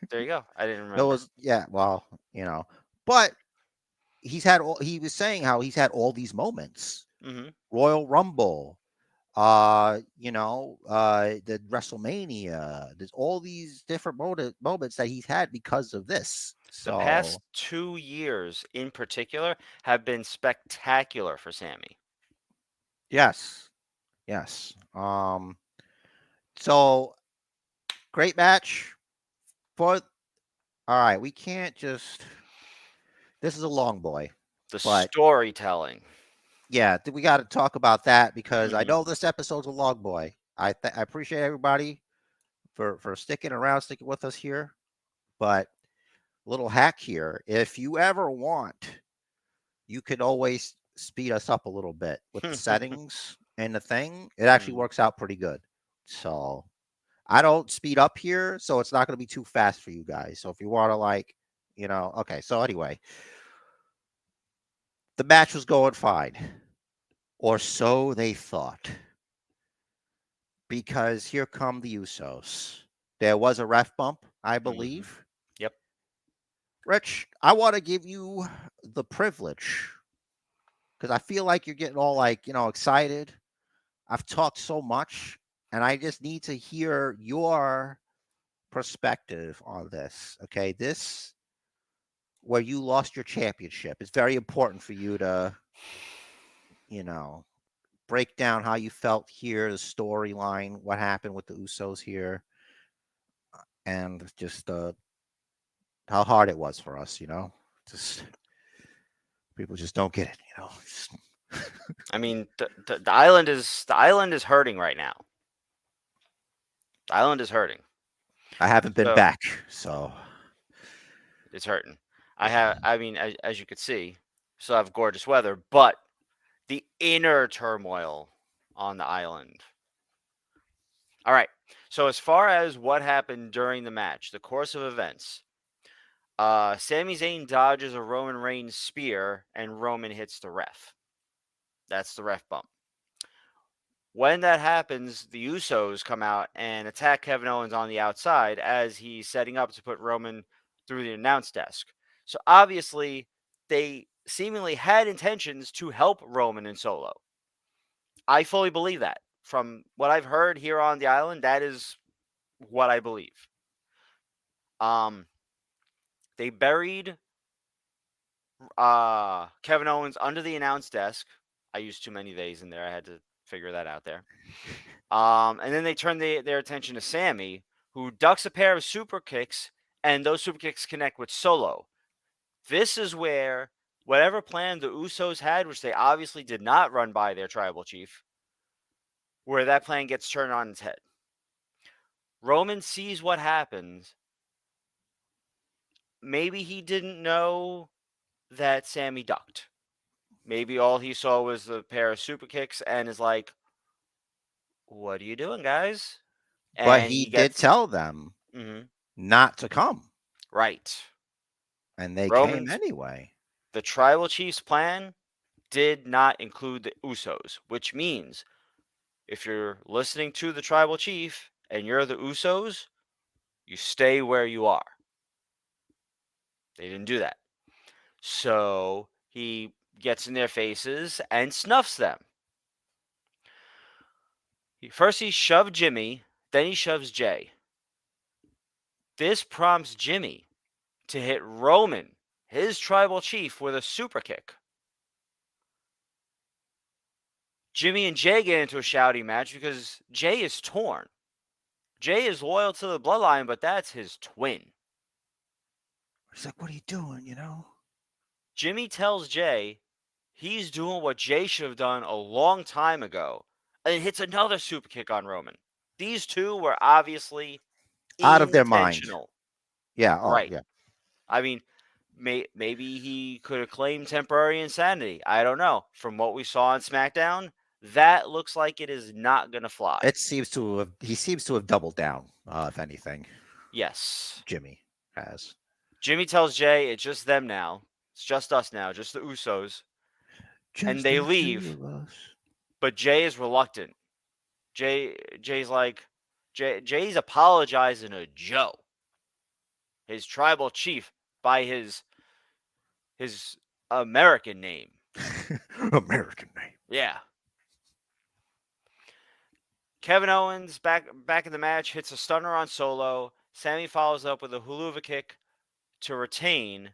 There you go. I didn't There remember. was, yeah, well, but he was saying how he's had all these moments. Mm-hmm. Royal Rumble, the WrestleMania. There's all these different moments that he's had because of this. The past So 2 years in particular have been spectacular for Sammy. yes, yes. So great match for. All right, we can't just. This is a long boy, The but storytelling. yeah, we got to talk about that because I Mm-hmm. know this episode's a long boy. I appreciate everybody for sticking around, sticking with us here. But little hack here: if you ever want, you can always speed us up a little bit with the settings and the thing. It actually Mm-hmm. works out pretty good. So I don't speed up here, so it's not going to be too fast for you guys. So if you want to okay. So anyway, the match was going fine, or so they thought, because here come the Usos. There was a ref bump, I Mm-hmm. believe. Yep. Rich, I want to give you the privilege because I feel like you're getting all excited. I've talked so much, and I just need to hear your perspective on this. Okay, this where you lost your championship. It's very important for you to, you know, break down how you felt here, the storyline, what happened with the Usos here, and just how hard it was for us. Just people just don't get it. I mean, the island is hurting right now. The island is hurting. I haven't been So back, so it's hurting. yeah. I mean, as you could see, still have gorgeous weather, but the inner turmoil on the island. All right. So as far as what happened during the match, the course of events, Sami Zayn dodges a Roman Reigns spear and Roman hits the ref. That's the ref bump. When that happens, the Usos come out and attack Kevin Owens on the outside as he's setting up to put Roman through the announce desk. So obviously, they seemingly had intentions to help Roman and Solo. I fully believe that. From what I've heard here on the island, that is what I believe. Um, they buried Kevin Owens under the announce desk. I used too many days in there. I had to figure that out there. And then they turn their attention to Sammy, who ducks a pair of super kicks, and those super kicks connect with Solo. This is where whatever plan the Usos had, which they obviously did not run by their tribal chief, where that plan gets turned on its head. Roman sees what happens. Maybe he didn't know that Sammy ducked. Maybe all he saw was the pair of super kicks and is like, "What are you doing, guys?" But And he he did gets tell them mhm, not to come, right. and they came Roman's anyway. the tribal chief's plan did not include the Usos, which means if you're listening to the tribal chief and you're the Usos, you stay where you are. They didn't do that. So he gets in their faces and snuffs them. First, he shoved Jimmy, then he shoves Jay. This prompts Jimmy to hit Roman, his tribal chief, with a super kick. Jimmy and Jay get into a shouting match because Jay is torn. Jay is loyal to the bloodline, but that's his twin. He's like, "What are you doing?" Jimmy tells Jay he's doing what Jay should have done a long time ago and hits another super kick on Roman. These two were obviously Out of their mind. intentional. Yeah. Oh, Right. yeah. I mean, maybe he could have claimed temporary insanity. I don't know. From what we saw on SmackDown, that looks like it is not going to fly. He seems to have doubled down. If anything, Yes. Jimmy has. Jimmy tells Jay it's just them now. It's just us now, just the Usos. And Just they the two leave, of us. but Jay is reluctant. Jay's like Jay's apologizing to Joe, his tribal chief, by his American name. American name. Yeah. Kevin Owens back in the match hits a stunner on Solo. Sammy follows up with a huluva kick to retain.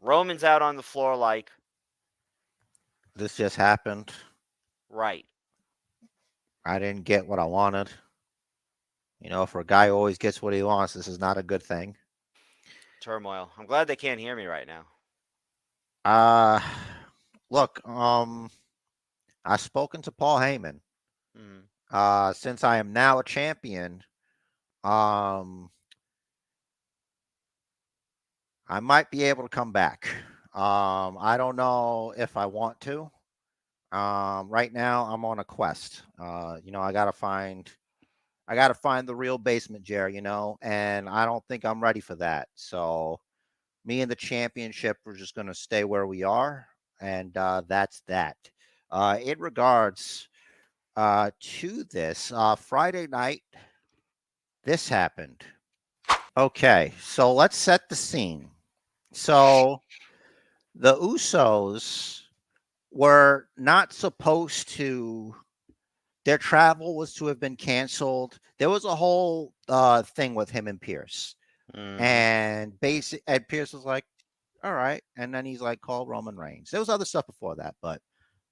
Roman's out on the floor like, This just happened. right. I didn't get what I wanted. You know, for a guy who always gets what he wants, this is not a good thing. Turmoil. I'm glad they can't hear me right now. Uh look, I've spoken to Paul Heyman. Since I am now a champion, I might be able to come back. I don't know if I want to. Right now I'm on a quest. You know, I gotta find the real basement Jerry, you know, and I don't think I'm ready for that. So me and the championship, we're just gonna stay where we are, and that's that. In regards to this, Friday night, this happened. Okay, so let's set the scene. So the Usos were not supposed to. Their travel was to have been canceled. There was a whole thing with him and Pierce, and Pierce was like, "All right," and then he's like, "Call Roman Reigns." There was other stuff before that, but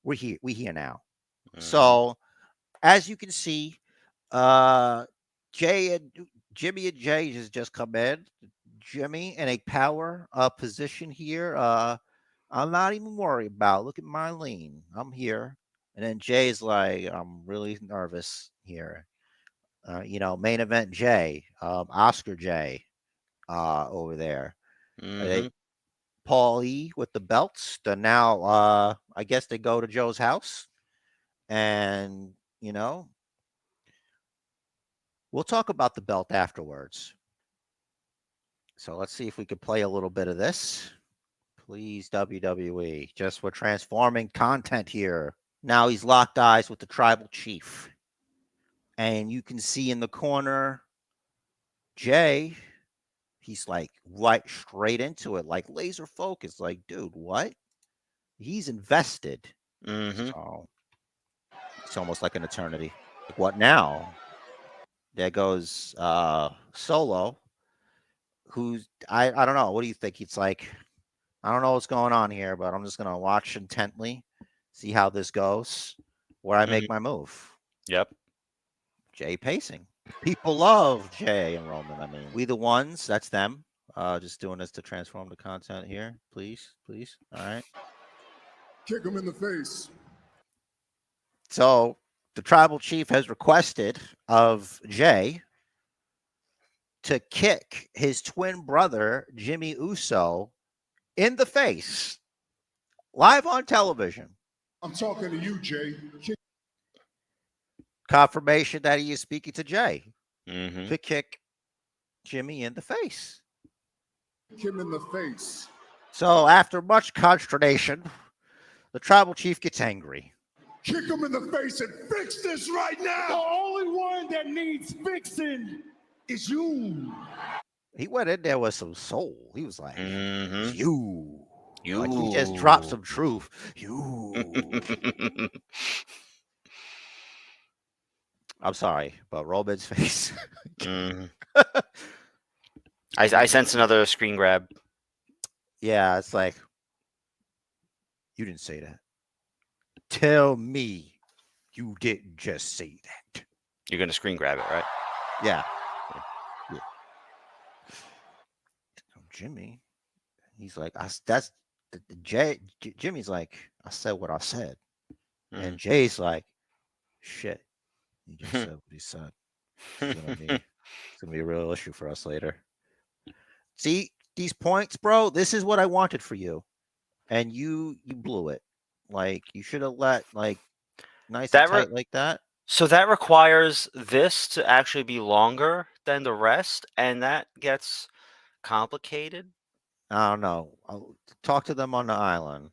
we're here. We here now. So as you can see, Jay and Jimmy and Jay has just come in. Jimmy in a power position here. I'm not even worried about. Look at my lean. I'm here. And then Jay's like, I'm really nervous here. You know, main event Jay, Oscar Jay, over there. Paul E with the belts. Now, I guess they go to Joe's house, and you know, we'll talk about the belt afterwards. So let's see if we could play a little bit of this. Please, WWE. Just we're transforming content here. Now he's locked eyes with the tribal chief. And you can see in the corner, Jay, he's like right straight into it, like laser focused. Like, dude, what? He's invested. So it's almost like an eternity. Like, what now? There goes Solo, who's I don't know. What do you think? It's like, I don't know what's going on here, but I'm just gonna watch intently, see how this goes, where I make my move. Yep. Jay pacing. People love Jay and Roman. I mean, we the ones, that's them. Just doing this to transform the content here. Please, please. All right. Kick him in the face. So the tribal chief has requested of Jay to kick his twin brother, Jimmy Uso, in the face live on television. I'm talking to you, Jay. Confirmation that he is speaking to Jay to kick Jimmy in the face. Kick him in the face. So after much consternation, the tribal chief gets angry. Kick him in the face and fix this right now. The only one that needs fixing is you. He went in there with some soul. He was like, you. Like he just dropped some truth. You. I'm sorry, but Roman's face. I sense another screen grab. Yeah, it's like, you didn't say that. Tell me you didn't just say that. You're going to screen grab it, right? Yeah. Jimmy, he's like, Jimmy's like, I said what I said. And Jay's like, shit, he just said what he said. It's gonna be a real issue for us later. See these points, bro? This is what I wanted for you. And you blew it. Like, you should have let, like, nice and tight like that. So that requires this to actually be longer than the rest, and that gets complicated. I don't know. I'll talk to them on the island.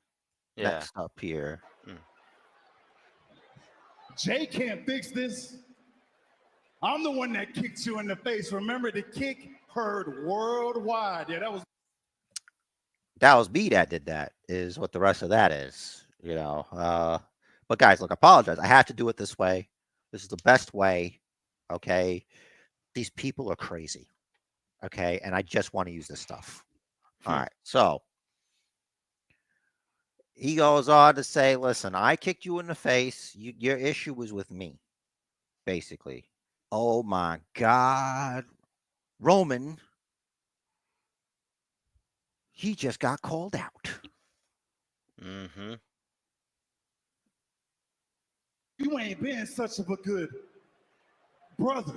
Yeah. Next up here. Jay can't fix this. I'm the one that kicked you in the face. Remember, the kick heard worldwide. Yeah, that was. That was me that did that, is what the rest of that is, you know. But guys, look, I apologize. I have to do it this way. This is the best way. Okay. These people are crazy. Okay. And I just want to use this stuff. All right. So he goes on to say, listen, I kicked you in the face. Your issue was with me, basically. Oh my God. Roman, he just got called out. Mm-hmm. You ain't been such of a good brother.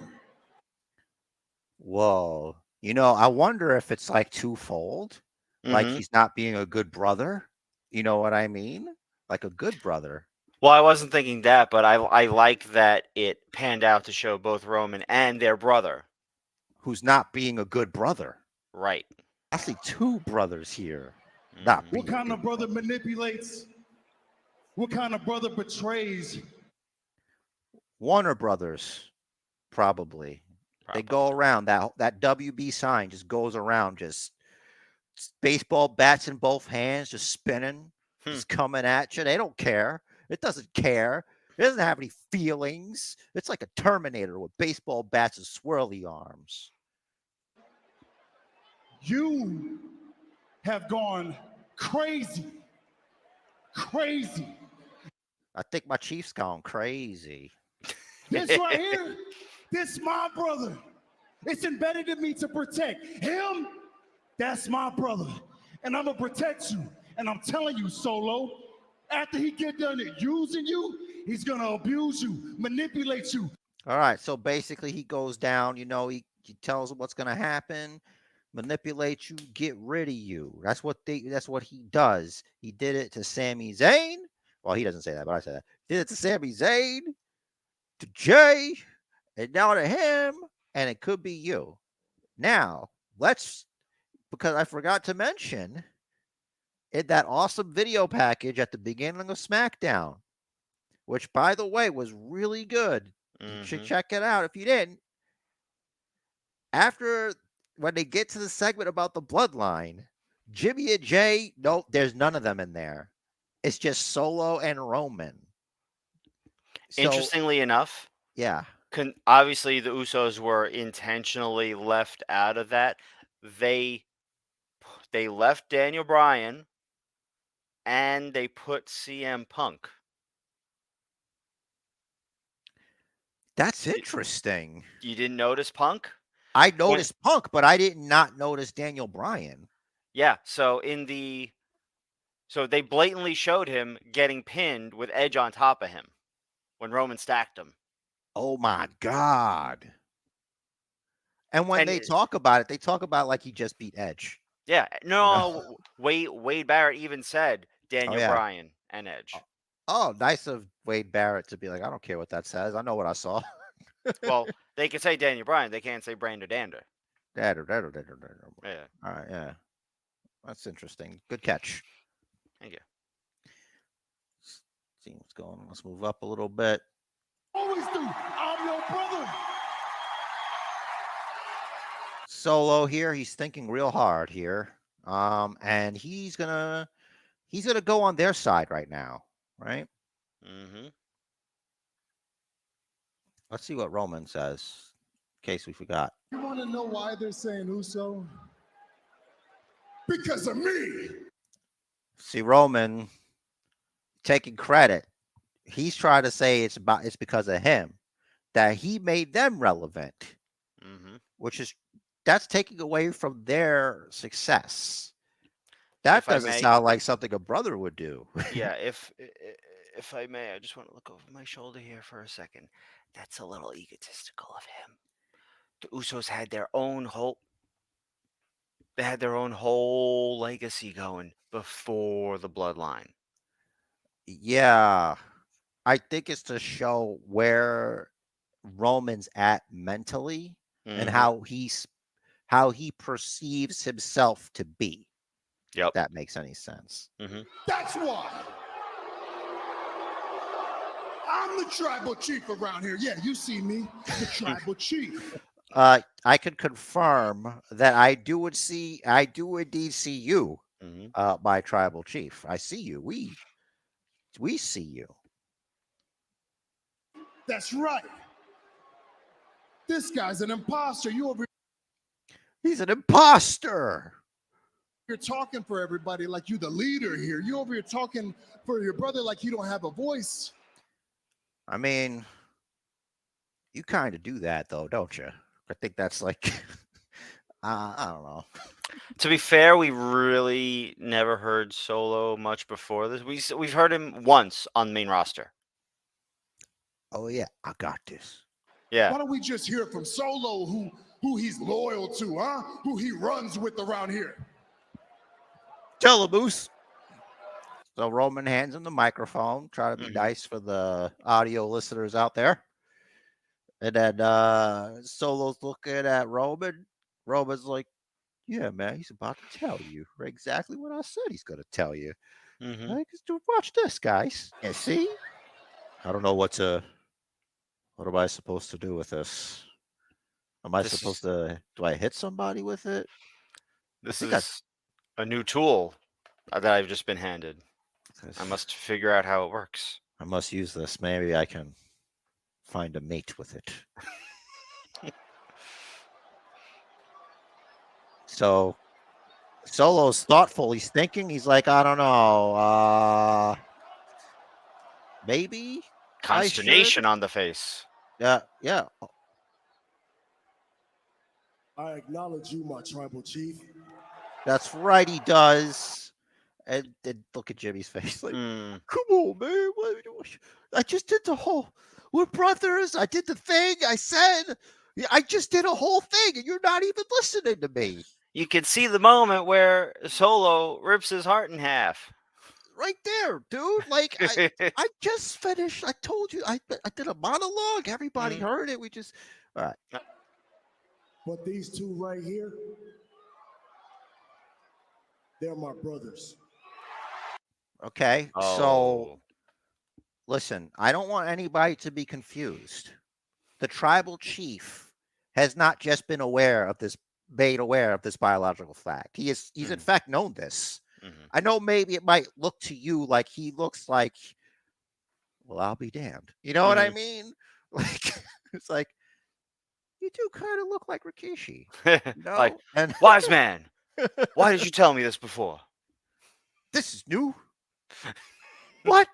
Whoa. You know, I wonder if it's like twofold. Like Mm-hmm. he's not being a good brother. You know what I mean? Like a good brother. Well, I wasn't thinking that, but I like that it panned out to show both Roman and their brother. Who's not being a good brother. Right. Actually, two brothers here. Not What being a kind of good brother manipulates? What kind of brother betrays? Warner Brothers, probably. They go around that WB sign just goes around, just baseball bats in both hands, just spinning, just coming at you. They don't care. It doesn't care. It doesn't have any feelings. It's like a Terminator with baseball bats and swirly arms. You have gone crazy. Crazy. I think my Chief's gone crazy. This right here, this my brother. It's embedded in me to protect him. That's my brother. And I'm going to protect you. And I'm telling you, Solo, after he get done using you, he's going to abuse you, manipulate you. All right. So basically, he goes down, you know, he tells them what's going to happen, manipulate you, get rid of you. That's what he does. He did it to Sami Zayn. Well, he doesn't say that, but I said that. Did it to Sami Zayn, to Jay, and now to him, and it could be you. Now, because I forgot to mention in that awesome video package at the beginning of SmackDown, which, by the way, was really good. You should check it out if you didn't. After, when they get to the segment about the bloodline, Jimmy and Jay, no, there's none of them in there. It's just Solo and Roman. So, Interestingly enough, yeah. Obviously the Usos were intentionally left out of that. They left Daniel Bryan and they put CM Punk. That's interesting. You didn't notice Punk? I noticed Punk, but I did not notice Daniel Bryan. Yeah, so they blatantly showed him getting pinned with Edge on top of him when Roman stacked him. Oh my God. And when they talk about it, they talk about like he just beat Edge. Yeah, no, Wade Barrett even said Daniel Bryan and Edge. Oh, nice of Wade Barrett to be like, I don't care what that says. I know what I saw. Well, they can say Daniel Bryan. They can't say Brander Dander. Yeah. Yeah. All right, yeah. That's interesting. Good catch. Thank you. See what's going on. Let's move up a little bit. Always do. I'm your brother. Solo here, he's thinking real hard here. And he's gonna go on their side right now, right? Mm-hmm. Let's see what Roman says, in case we forgot. You want to know why they're saying Uso? Because of me. See, Roman taking credit. He's trying to say it's because of him that he made them relevant, that's taking away from their success. That doesn't sound like something a brother would do. Yeah, if I may, I just want to look over my shoulder here for a second. That's a little egotistical of him. The Usos had their own whole legacy going before the bloodline. Yeah. I think it's to show where Roman's at mentally and how he perceives himself to be. Yep. If that makes any sense. That's why. I'm the tribal chief around here. Yeah, you see me, the tribal chief. I can confirm that I do indeed see you Mhm. by Tribal Chief. I see you. We see you. That's right. This guy's an imposter. You over He's an imposter. here talking for everybody like you the leader here. You over here talking for your brother like you don't have a voice. I mean, you kind of do that though, don't you? I think that's like, I don't know. To be fair, we really never heard Solo much before this. We've heard him once on the main roster. Oh yeah, I got this. Yeah. Why don't we just hear from Solo who he's loyal to, huh? Who he runs with around here. Tell him, Moose. So Roman hands him the microphone. Try to be Mhm. nice for the audio listeners out there. And then Solo's looking at Roman. Roman's like, yeah, man, he's about to tell you exactly what I said he's going to tell you. Mhm. Like, watch this, guys. And see? I don't know what am I supposed to do with this? Am I This supposed is to, do I hit somebody with it? this think I- is a new tool that I've just been handed. I must figure out how it works. I must use this. Maybe I can find a mate with it. So Solo's thoughtful. He's thinking. He's like, I don't know. Maybe I should. Consternation on the face. Yeah. I acknowledge you, my tribal chief. That's right. He does. And look at Jimmy's face. Like, Hmm. come on, man. I just did the whole. We're brothers. I did the thing. I said. I just did a whole thing, and you're not even listening to me. You can see the moment where Solo rips his heart in half. Right there, dude. Like I just finished. I told you. I did a monologue. Everybody heard it. We just. All right. But these two right here, they're my brothers. Okay. So Oh. listen, I don't want anybody to be confused. The tribal chief has not just been made aware of this biological fact. He's in fact known this. Mhm. I know maybe it might look to you like he looks like, well, I'll be damned. You know what I mean? Like it's like you do kind of look like Rikishi, you know? Like, And wise man, why did you tell me this before? this is new. What?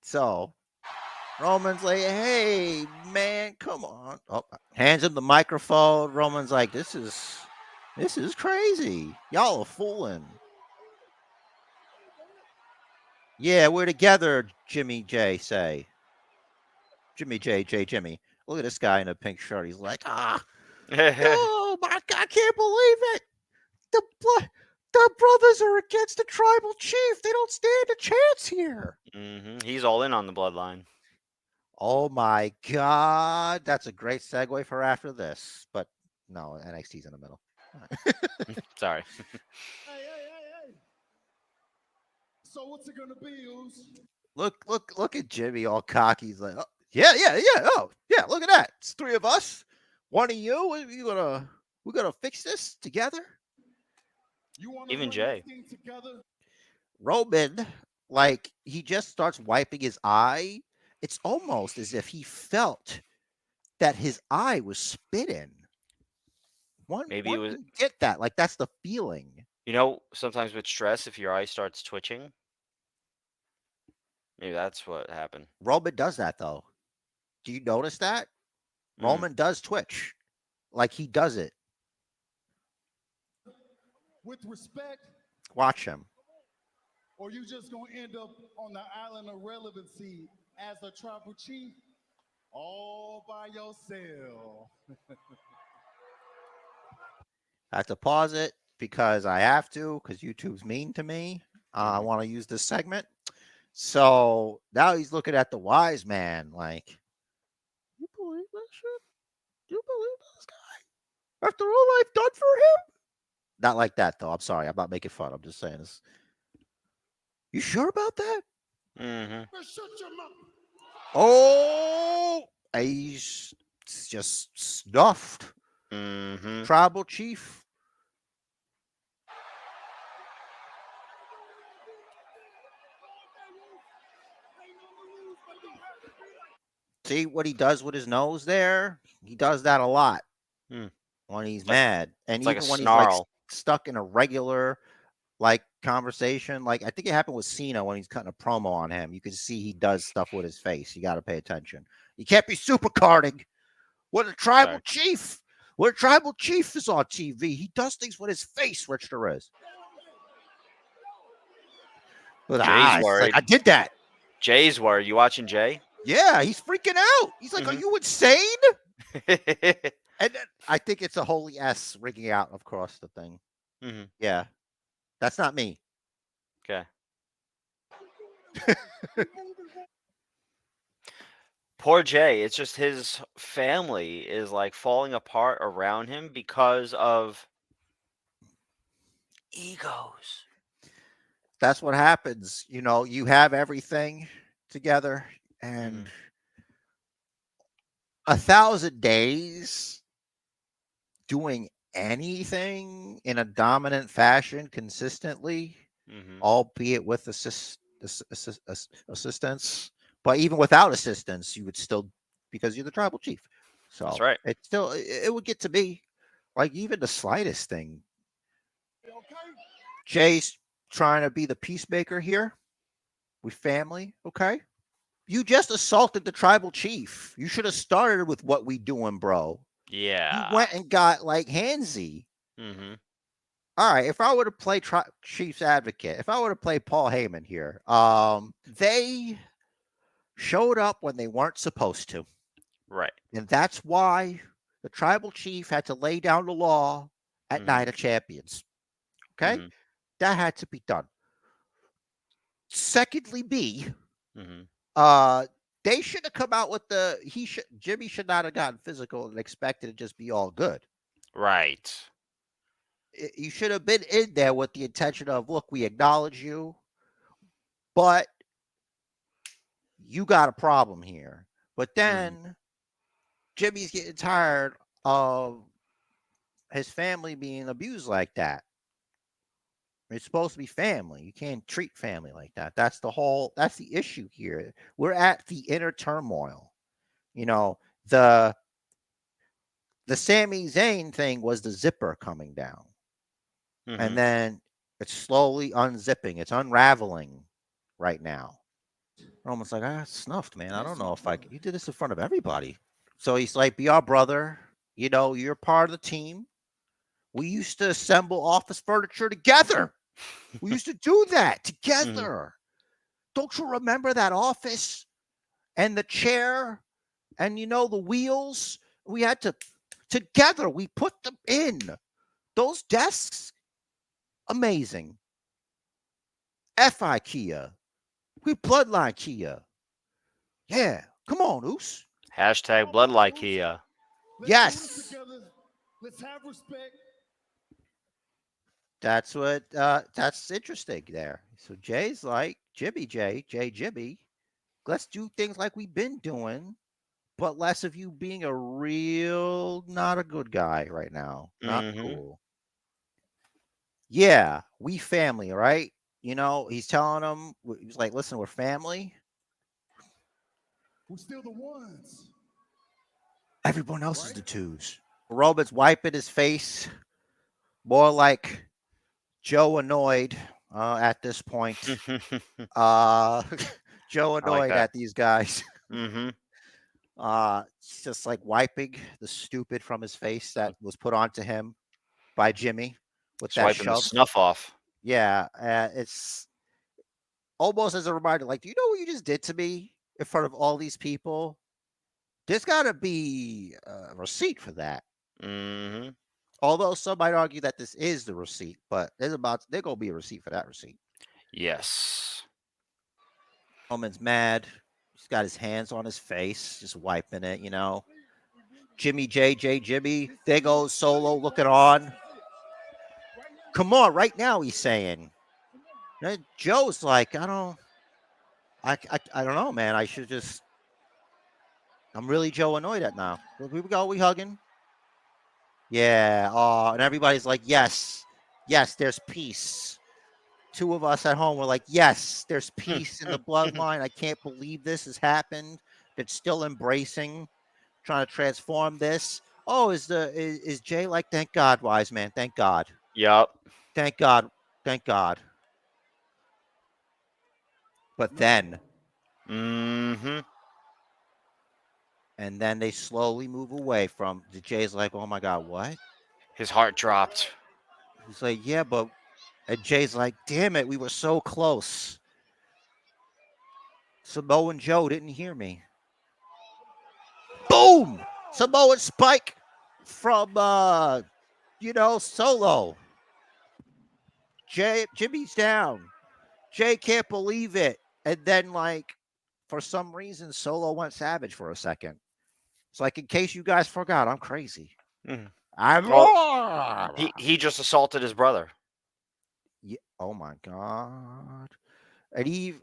So Roman's like, hey, man, come on. Oh, hands him the microphone. Roman's like, this is crazy. Y'all are fooling. Yeah, we're together, Jimmy J say. Jimmy J. Jimmy. Look at this guy in a pink shirt. He's like, oh my God, I can't believe it. The brothers are against the tribal chief. They don't stand a chance here. He's all in on the bloodline. Oh my God. That's a great segue for after this. But no, NXT's in the middle. Sorry. Hey. So what's it gonna be, Oos? Look at Jimmy all cocky. He's like, oh, yeah. Oh, yeah, look at that. It's three of us. One of you. We're gonna fix this together. You want to Even run Jay. this thing together? Roman, like, he just starts wiping his eye. It's almost as if he felt that his eye was spitting. Maybe it was. Can get that. Like, that's the feeling. You know, sometimes with stress, if your eye starts twitching, maybe that's what happened. Roman does that, though. Do you notice that? Roman does twitch. Like, he does it. With respect, Watch him. or you just gonna end up on the island of relevancy as a tribal chief all by yourself? I have to pause it because I have to, because YouTube's mean to me. I want to use this segment. So now he's looking at the wise man like, you believe that shit? You believe this guy? After all I've done for him? Not like that, though. I'm sorry. I'm not making fun. I'm just saying this. You sure about that? Shut your mouth. Oh, he's just snuffed. Tribal chief. See what he does with his nose there? He does that a lot Hmm. when he's It's like- mad. And it's like a even when he's like snarl. stuck in a regular like conversation, like I think it happened with Cena when he's cutting a promo on him. You can see he does stuff with his face. You got to pay attention. You can't be super carding. What a tribal Sorry. chief. What a tribal chief is on TV. He does things with his face, Rich Torres. With the Jay's eyes. It's worried. like, I did that. Jay's worried. You watching Jay? Yeah, he's freaking out. He's like, Are Mhm. you insane? And then I think it's a holy S ringing out across the thing. Mhm. Yeah. That's not me. Okay. Poor Jay. It's just his family is like falling apart around him because of egos. That's what happens. You know, you have everything together and 1,000 days doing anything in a dominant fashion consistently, Mm-hmm. albeit with assistance, but even without assistance, you would still, because you're the tribal chief. So That's right. it still, it would get to be like even the slightest thing. Jay's trying to be the peacemaker here with family. Okay. You just assaulted the tribal chief. You should have started with what we doing, bro. Yeah. You went and got like handsy. Mm-hmm. All right, if I were to play Chiefs advocate, if I were to play Paul Heyman here, they showed up when they weren't supposed to, Right. and that's why the tribal chief had to lay down the law at Mhm. Night of Champions. Okay, Mhm. that had to be done. Secondly, B, Mm-hmm. they should have come out with Jimmy should not have gotten physical and expected to just be all good. Right. You should have been in there with the intention of, look, we acknowledge you, but you got a problem here. But then Jimmy's getting tired of his family being abused like that. It's supposed to be family. You can't treat family like that. That's the issue here. We're at the inner turmoil. You know, the Sami Zayn thing was the zipper coming down. Mm-hmm. And then it's slowly unzipping. It's unraveling right now. I'm almost like, I got snuffed, man. I don't know if you did this in front of everybody. So he's like, be our brother. You know, you're part of the team. We used to assemble office furniture together. We used to do that together. Don't you remember that office and the chair and, you know, the wheels? We had to, together, we put them in. Those desks, amazing. F IKEA. We bloodline Kia. Yeah. Come on, Oos. Hashtag Bloodline Kia. Let's Yes. do this together. Let's have respect. That's what that's interesting there. So Jay's like, Jimmy, let's do things like we've been doing, but less of you being a real not a good guy right now. Not cool. Yeah, we family, right? You know, he's telling them, he's like, listen, we're family. We're still the ones. Everyone else is the twos. Roman's wiping his face, more like Joe annoyed at this point. Joe annoyed at these guys. Mm-hmm. Just like wiping the stupid from his face that was put onto him by Jimmy with that Swiping the shove. snuff off. Yeah, it's almost as a reminder, like, do you know what you just did to me in front of all these people? There's got to be a receipt for that. Mm-hmm. Although some might argue that this is the receipt, but there's going to be a receipt for that receipt. Yes. Roman's mad. He's got his hands on his face, just wiping it, you know. Jimmy, there goes Solo looking on. Come on, right now, he's saying. And Joe's like, I don't know, man. I should just. I'm really Joe annoyed at now. Here we go. We hugging. Yeah. And everybody's like, yes, there's peace. Two of us at home were like, yes, there's peace in the bloodline. I can't believe this has happened. that's still embracing, trying to transform this. Oh, is Jay like? Thank God, wise man. Thank God. Yep. Thank God. Thank God. But then, Mm-hmm. and then they slowly move away from the Jay's like, oh my God, what? His heart dropped. He's like, yeah, but and Jay's like, damn it, we were so close. Samoa Joe didn't hear me. Boom! Samoan Spike from Solo. Jimmy's down. Jay can't believe it. And then for some reason Solo went savage for a second. It's like in case you guys forgot, I'm crazy. Mhm. I'm Well, he just assaulted his brother. yeah, oh my God. And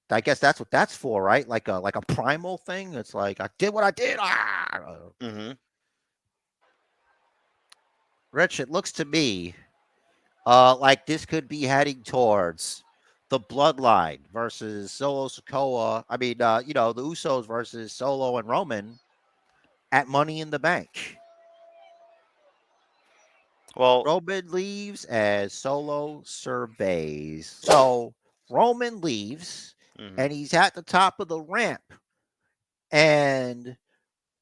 I guess that's what that's for, right? Like a primal thing. It's like I did what I did. Mm-hmm. Rich, it looks to me like this could be heading towards the Bloodline versus Solo Sikoa. I mean, the Usos versus Solo and Roman at Money in the Bank. Well, Roman leaves as Solo surveys. So Roman leaves mhm. and he's at the top of the ramp. And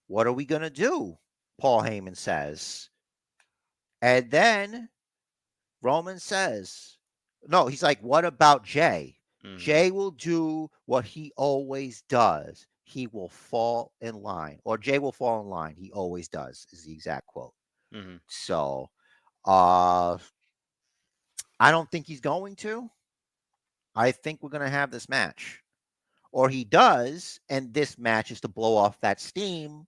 what are we going to do? Paul Heyman says. And then Roman says, no, he's like, what about Jay? Mhm. Jay will do what he always does. He will fall in line, or Jay will fall in line. He always does, is the exact quote. Mhm. So, I don't think he's going to. I think we're going to have this match, or he does, and this match is to blow off that steam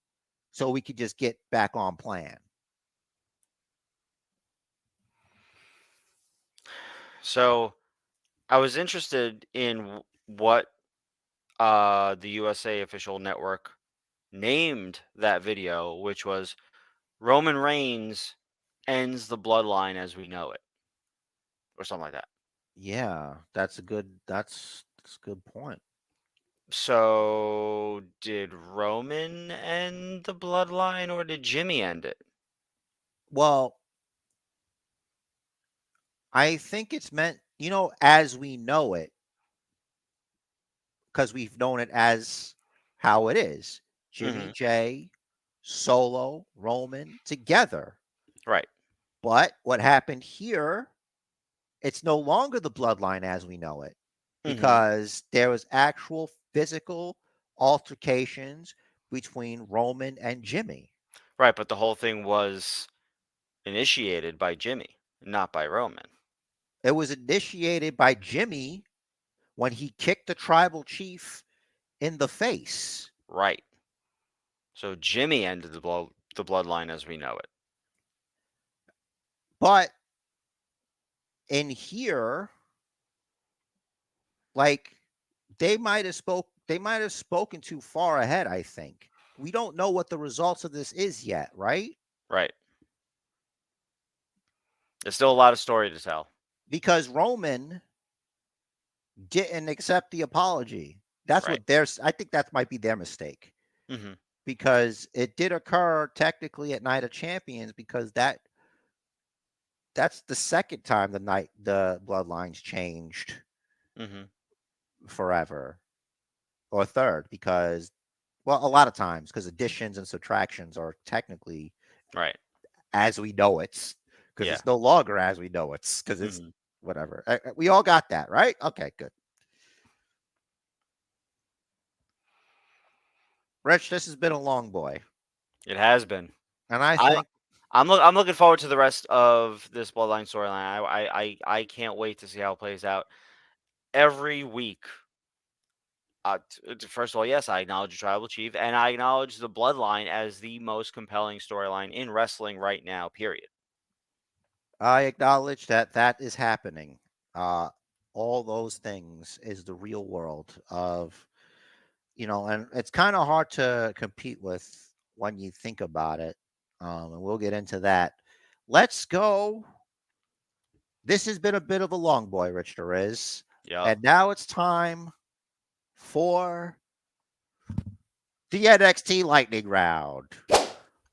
so we could just get back on plan. So I was interested in what the USA official network named that video, which was Roman Reigns ends the bloodline as we know it, or something like that. Yeah, that's a good point. So did Roman end the bloodline or did Jimmy end it? Well, I think it's meant, as we know it, because we've known it as how it is. Jimmy Mm-hmm. J, Solo, Roman together. Right. But what happened here, it's no longer the bloodline as we know it Mm-hmm. because there was actual physical altercations between Roman and Jimmy. Right, but the whole thing was initiated by Jimmy, not by Roman. It was initiated by Jimmy when he kicked the tribal chief in the face. Right. So Jimmy ended the bloodline as we know it. But in here, like they might have spoken too far ahead, I think. We don't know what the results of this is yet, right? Right. There's still a lot of story to tell. Because Roman didn't accept the apology. That's Right. what there's I think that might be their mistake. Mm-hmm. Because it did occur technically at Night of Champions because that's the second time the bloodlines changed Mm-hmm. forever. Or third, because well, a lot of times because additions and subtractions are technically Right. as we know it, because Yeah. it's no longer as we know it, because it's Mm-hmm. whatever. We all got that, right? Okay, good. Rich, this has been a long boy, It has been. and I I think I'm looking forward to the rest of this bloodline storyline. I can't wait to see how it plays out every week. First of all, yes, I acknowledge the tribal chief, and I acknowledge the bloodline as the most compelling storyline in wrestling right now. Period. I acknowledge that that is happening. Uh, all those things is the real world of and it's kind of hard to compete with when you think about it. And we'll get into that. Let's go. This has been a bit of a long boy, Rich Derez. Yep. And now it's time for The NXT Lightning Round.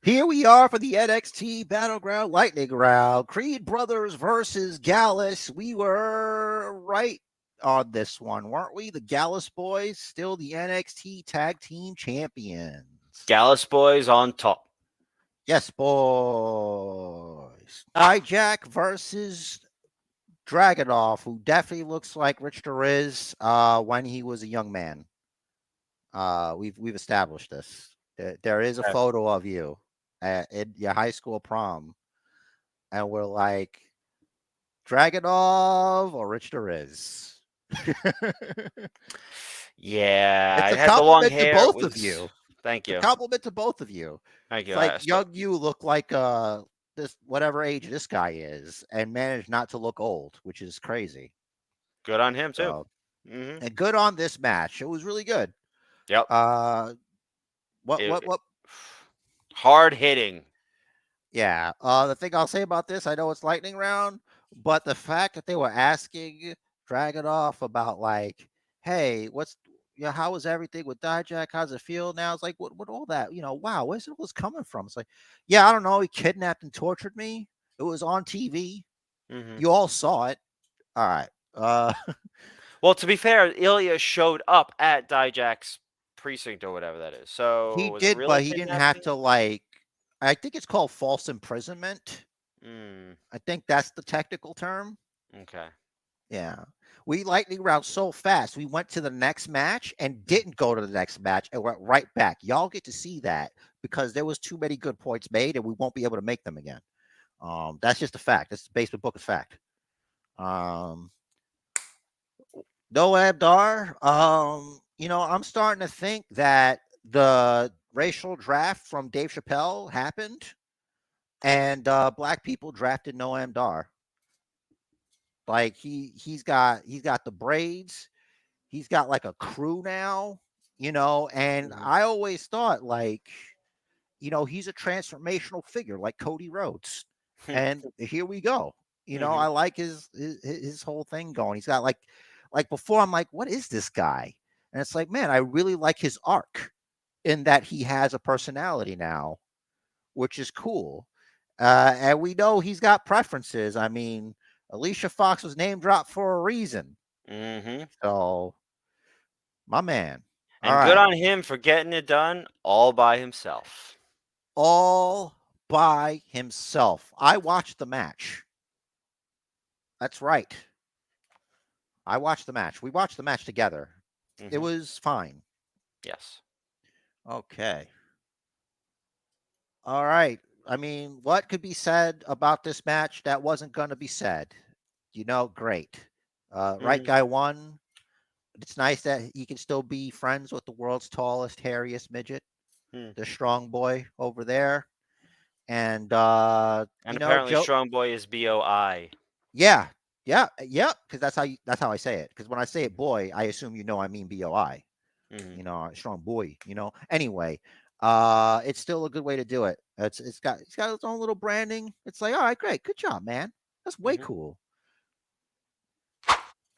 Here we are for the NXT Battleground Lightning Round. Creed Brothers versus Gallus. We were right on this one, weren't we? The Gallus boys still the NXT Tag Team Champions. Gallus boys on top. Yes, boys. Dijak versus Dragunov, who definitely looks like Rich Riz when he was a young man. We've established this. There is a Okay. photo of you at your high school prom, and we're like, Dragunov or Rich Riz. Yeah, It's I a had the long compliment to hair. It both of was. you. Thank It's a you. compliment to both of you. Thank It's you. like So young you look like this whatever age this guy is, and managed not to look old, which is crazy. good on him too. So Hmm. and good on this match. It was really good. Yep. Uh, what It, what what? hard hitting. Yeah. The thing I'll say about this, I know it's lightning round, but the fact that they were asking Dragunov about like, hey, how was everything with Dijak? How's it feel now? It's like, what all that? Wow, where's it all this coming from? It's like, yeah, I don't know. He kidnapped and tortured me. It was on TV. Hmm. You all saw it. All right. Well, to be fair, Ilya showed up at Dijak's precinct or whatever that is. So He was it did, really but he didn't have kidnapping? to like. I think it's called false imprisonment. Mm, I think that's the technical term. okay. Yeah. We lightning round so fast. We went to the next match and didn't go to the next match and went right back. Y'all get to see that because there was too many good points made and we won't be able to make them again. That's just a fact. That's the basement book of fact. Um, no Abdar. I'm starting to think that the racial draft from Dave Chappelle happened and black people drafted Noam Dar. Like he's got the braids. He's got like a crew now, and Mhm. I always thought like, he's a transformational figure like Cody Rhodes. And here we go. I Mhm. like his whole thing going. He's got like before I'm like, what is this guy? And it's like, man, I really like his arc in that he has a personality now, which is cool. And we know he's got preferences. I mean, Alicia Fox was name dropped for a reason. Mhm. So, my man. All And good right. on him for getting it done all by himself. All by himself. I watched the match. That's right. I watched the match. We watched the match together. It Mhm. was fine. Yes. Okay. All right. I mean, what could be said about this match that wasn't going to be said? Great. Right Mm. guy won. It's nice that he can still be friends with the world's tallest, hairiest midget, Mm. the strong boy over there. And And apparently, Joe. Strong Boy is BOI. Yeah, yeah, because that's how I say it. Because when I say it, Mhm. boy, I assume I mean BOI. Mhm. Strong boy. Anyway, it's still a good way to do it. It's got its own little branding. It's like, all right, great, good job, man. That's way Mhm. cool.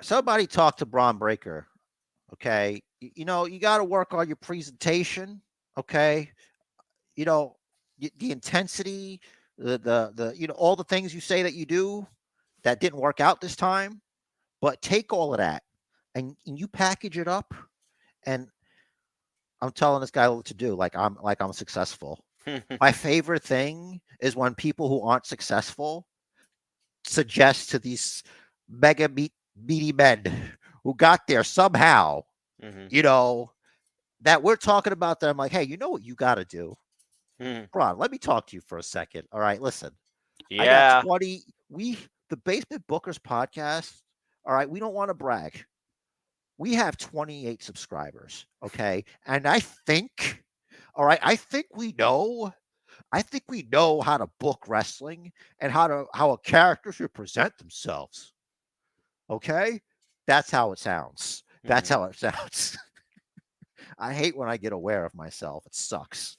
Somebody talk to Braun Breaker. Okay, you got to work on your presentation. Okay, you know the intensity, the all the things you say that you do that didn't work out this time. But take all of that and you package it up, and I'm telling this guy what to do. Like I'm successful. My favorite thing is when people who aren't successful suggest to these meaty men who got there somehow, Mhm. you know, that we're talking about them like, hey, you know what you got to do? Mhm. Ron, let me talk to you for a second. All right, listen. I got Yeah. 20. The Basement Bookers podcast. All right, we don't want to brag. We have 28 subscribers. Okay. And all right, I think we know how to book wrestling and how a character should present themselves. Okay. That's how it sounds. That's Mhm. how it sounds. I hate when I get aware of myself. It sucks.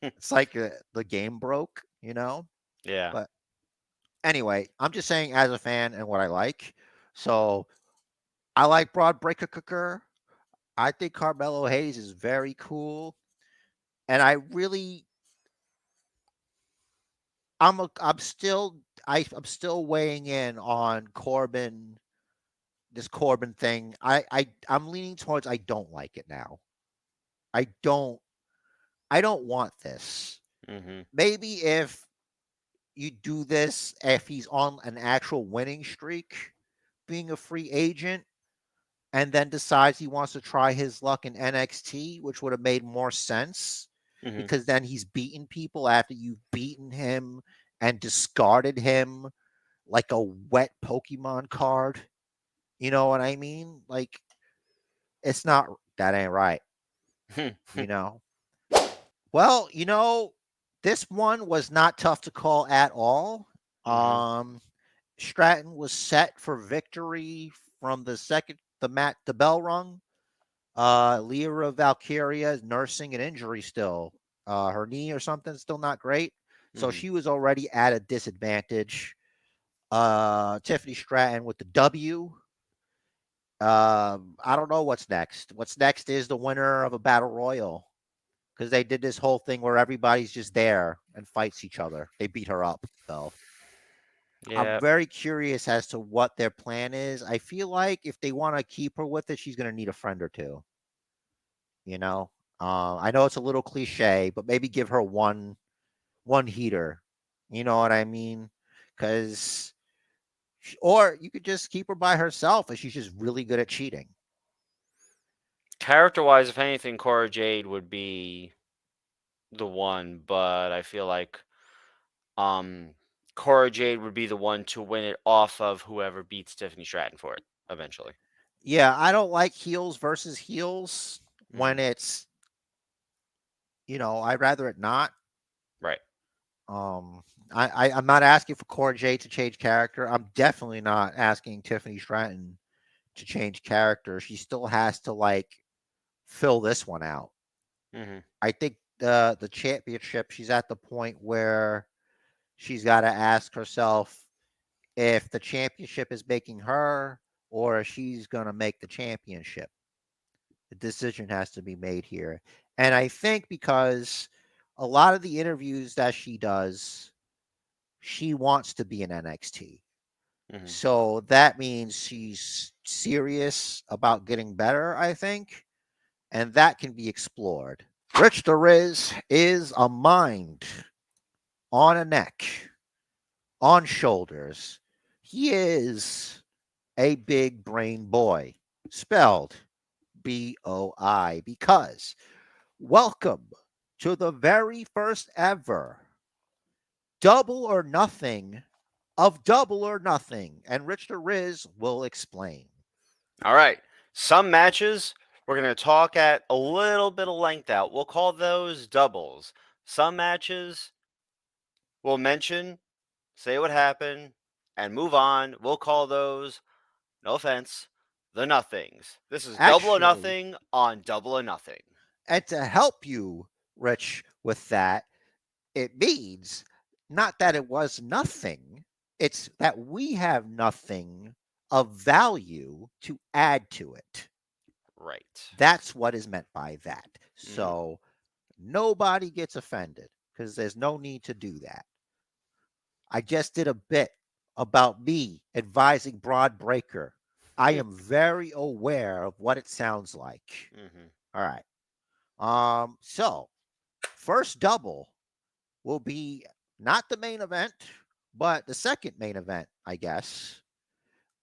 It's like the game broke. Yeah. But anyway, I'm just saying as a fan and what I like. So I like Broad Breaker Cooker. I think Carmelo Hayes is very cool. And I really, I'm still, I'm still weighing in on Corbin, this Corbin thing. I'm leaning towards I don't like it now. I don't, I don't want this. Mm-hmm. Maybe if you do this, if he's on an actual winning streak, being a free agent, and then decides he wants to try his luck in NXT, which would have made more sense Mm-hmm. because then he's beaten people after you've beaten him and discarded him like a wet Pokemon card. You know what I mean? Like, it's not, that ain't right, you know? Well, this one was not tough to call at all. Mm-hmm. Um, Stratton was set for victory from the bell rung. Lyra Valkyria is nursing an injury still. Her knee or something still not great. So Mm-hmm. she was already at a disadvantage. Tiffany Stratton with the W. I don't know what's next. What's next is the winner of a battle royal because they did this whole thing where everybody's just there and fights each other. They beat her up though. I'm Yeah. very curious as to what their plan is. I feel like if they want to keep her with it, she's going to need a friend or two. You know, I know it's a little cliche, but maybe give her one heater. You know what I mean? Because or you could just keep her by herself, and she's just really good at cheating. Character-wise, if anything, Cora Jade would be the one, but I feel like um Cora Jade would be the one to win it off of whoever beats Tiffany Stratton for it eventually. Yeah, I don't like heels versus heels Mm-hmm. when it's I'd rather it not. Right. Um, I'm not asking for Cora Jade to change character. I'm definitely not asking Tiffany Stratton to change character. She still has to like fill this one out. Mm-hmm. I think the championship, she's at the point where she's got to ask herself if the championship is making her or if she's going to make the championship. The decision has to be made here. And I think because a lot of the interviews that she does, she wants to be in NXT. Mm-hmm. So that means she's serious about getting better, I think. And that can be explored. Rich the Riz is a mind on a neck, on shoulders. He is a big brain boy, spelled BOI, because welcome to the very first ever Double or Nothing of Double or Nothing. And Rich the Riz will explain. All right. Some matches we're going to talk at a little bit of length out. We'll call those doubles. Some matches we'll mention, say what happened, and move on. We'll call those, no offense, the nothings. This is double or Actually, nothing on double or nothing. and to help you, Rich, with that, it means not that it was nothing, it's that we have nothing of value to add to it. Right. That's what is meant by that. Mm-hmm. So nobody gets offended because there's no need to do that. I just did a bit about me advising Broad Breaker. I am very aware of what it sounds like. Mm-hmm. All right. So first double will be not the main event, but the second main event, I guess,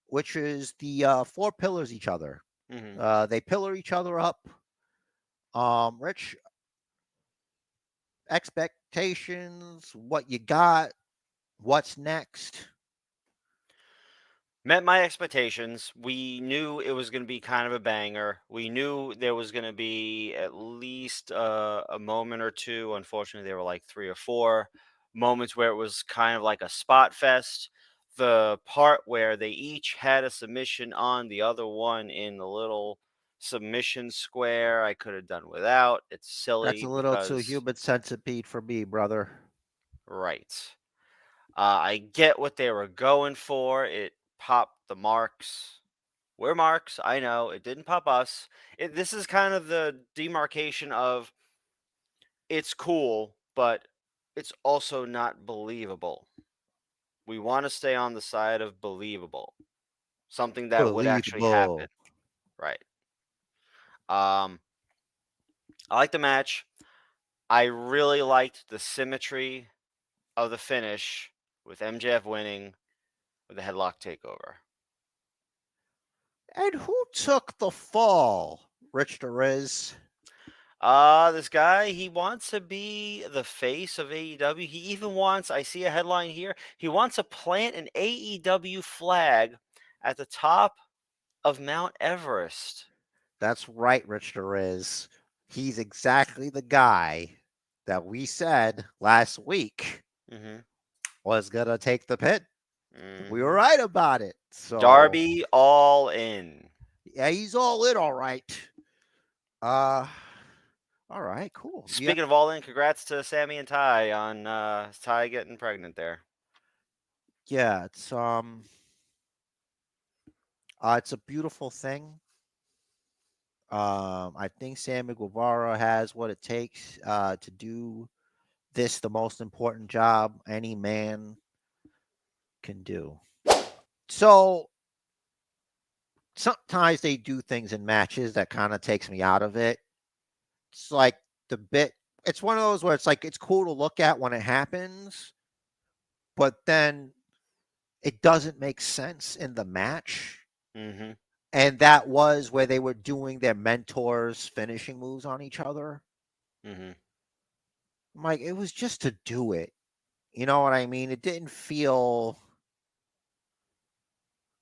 which is the four pillars each other. Mm-hmm. They pillar each other up. Rich, expectations, what you got, what's next. Met my expectations. We knew it was going to be kind of a banger. We knew there was going to be at least a moment or two. Unfortunately, there were like three or four moments where it was kind of like a spot fest. The part where they each had a submission on the other one in the little submission square, I could have done without. It's That's silly a little too because, human centipede for me, brother. right. I get what they were going for. It popped the marks. We're marks. I know it didn't pop us. This is kind of the demarcation of it's cool, but it's also not believable. We want to stay on the side of believable, something that would actually happen, Believable. right? I like the match. I really liked the symmetry of the finish with MJF winning with a headlock takeover. And who took the fall? Rich Derez. This guy, he wants to be the face of AEW. He even wants, I see a headline here, he wants to plant an AEW flag at the top of Mount Everest. That's right, Rich Derez. He's exactly the guy that we said last week Mm-hmm. was gonna take the pin. We were Mm-hmm. right about it. So Darby all in. yeah, he's all in, all right. Uh, all right, cool. Yeah, Speaking of all in, congrats to Sammy and Ty on Ty getting pregnant there. yeah. It's a beautiful thing. I think Sammy Guevara has what it takes to do this, the most important job any man can do. So sometimes they do things in matches that kind of takes me out of it. It's like the bit. It's one of those where it's like it's cool to look at when it happens, but then it doesn't make sense in the match. Mm-hmm. And that was where they were doing their mentors' finishing moves on each other. Mm-hmm. I'm like, it was just to do it. You know what I mean? It didn't feel.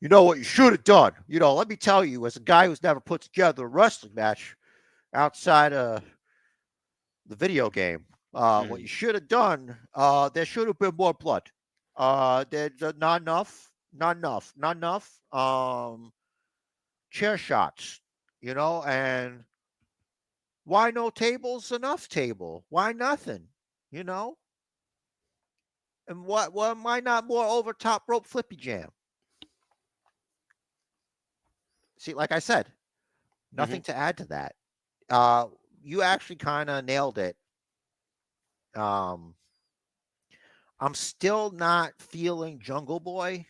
You know what you should have done? Let me tell you, as a guy who's never put together a wrestling match outside of the video game, what you should have done, there should have been more blood. Not enough, not enough, not enough. Chair shots, and why no tables? Enough table. Why nothing? You know, and why not more over top rope flippy jam? See, like I said, nothing to add to that. You actually kind of nailed it. Um, I'm still not feeling Jungle Boy.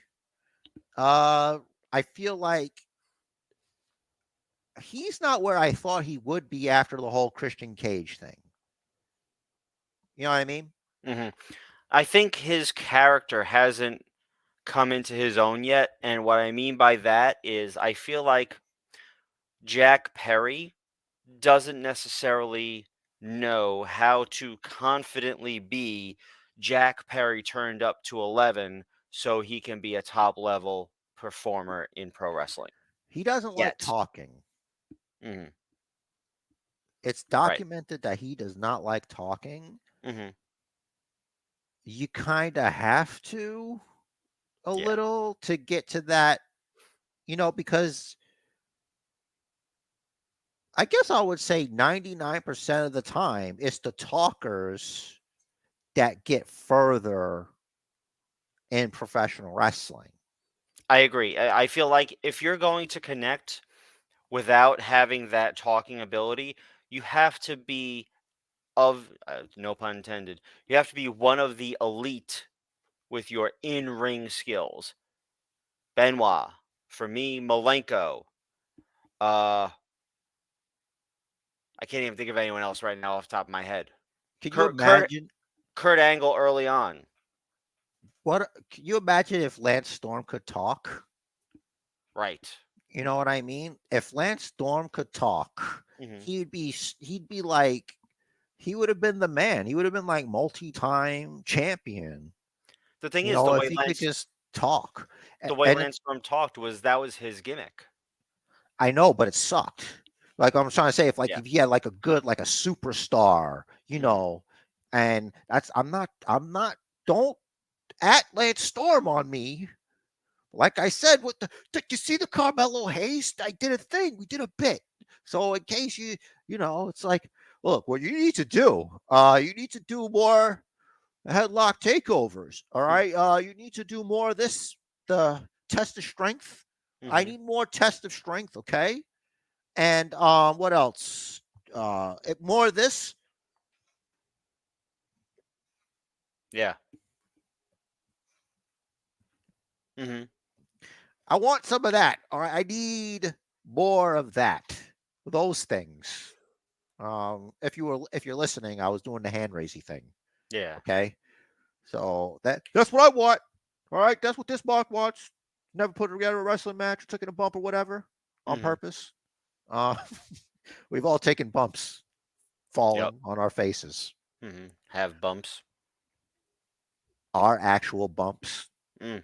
I feel like he's not where I thought he would be after the whole Christian Cage thing. You know what I mean? Mm-hmm. I think his character hasn't come into his own yet, and what I mean by that is I feel like Jack Perry doesn't necessarily know how to confidently be Jack Perry turned up to 11 so he can be a top level performer in pro wrestling He doesn't like yet. talking. Mm-hmm. It's Right. documented that he does not like talking. Mm-hmm. You kind of have to a Yeah. little to get to that, because I guess I would say 99% of the time it's the talkers that get further in professional wrestling. I agree. I feel like if you're going to connect without having that talking ability, you have to be no pun intended, you have to be one of the elite with your in-ring skills. Benoit, for me, Malenko. I can't even think of anyone else right now off the top of my head. Can you Kurt Kurt imagine Kurt Angle early on. can you imagine if Lance Storm could talk? Right. You know what I mean? If Lance Storm could talk, Hmm. he'd be like he would have been the man. He would have been like multi-time champion. The thing You is, know, if he could just talk. the way And Lance Storm talked that was his gimmick. I know, but it sucked. Like I'm trying to say, Yeah. if he had like a good, like a superstar, Mhm. and I'm not. Don't at Lance Storm on me. Like I said, did you see the Carmelo Hayes? I did a thing. We did a bit. So in case it's like, look, what you need to do, you need to do more headlock takeovers. All right. You need to do more of this, the test of strength. I Mhm. need more test of strength. Okay. And what else? More of this. Yeah. Mm-hmm. I want some of that. All right, I need more of that. Those things. If you're listening, I was doing the hand raising thing. Yeah. Okay, so that's what I want. All right, that's what this Mark wants. Never put together a wrestling match, or took in a bump or whatever on Mm-hmm. purpose. Uh, we've all taken bumps, Yep. fallen on our faces. Mm-hmm. Have bumps. Our actual bumps. Mm.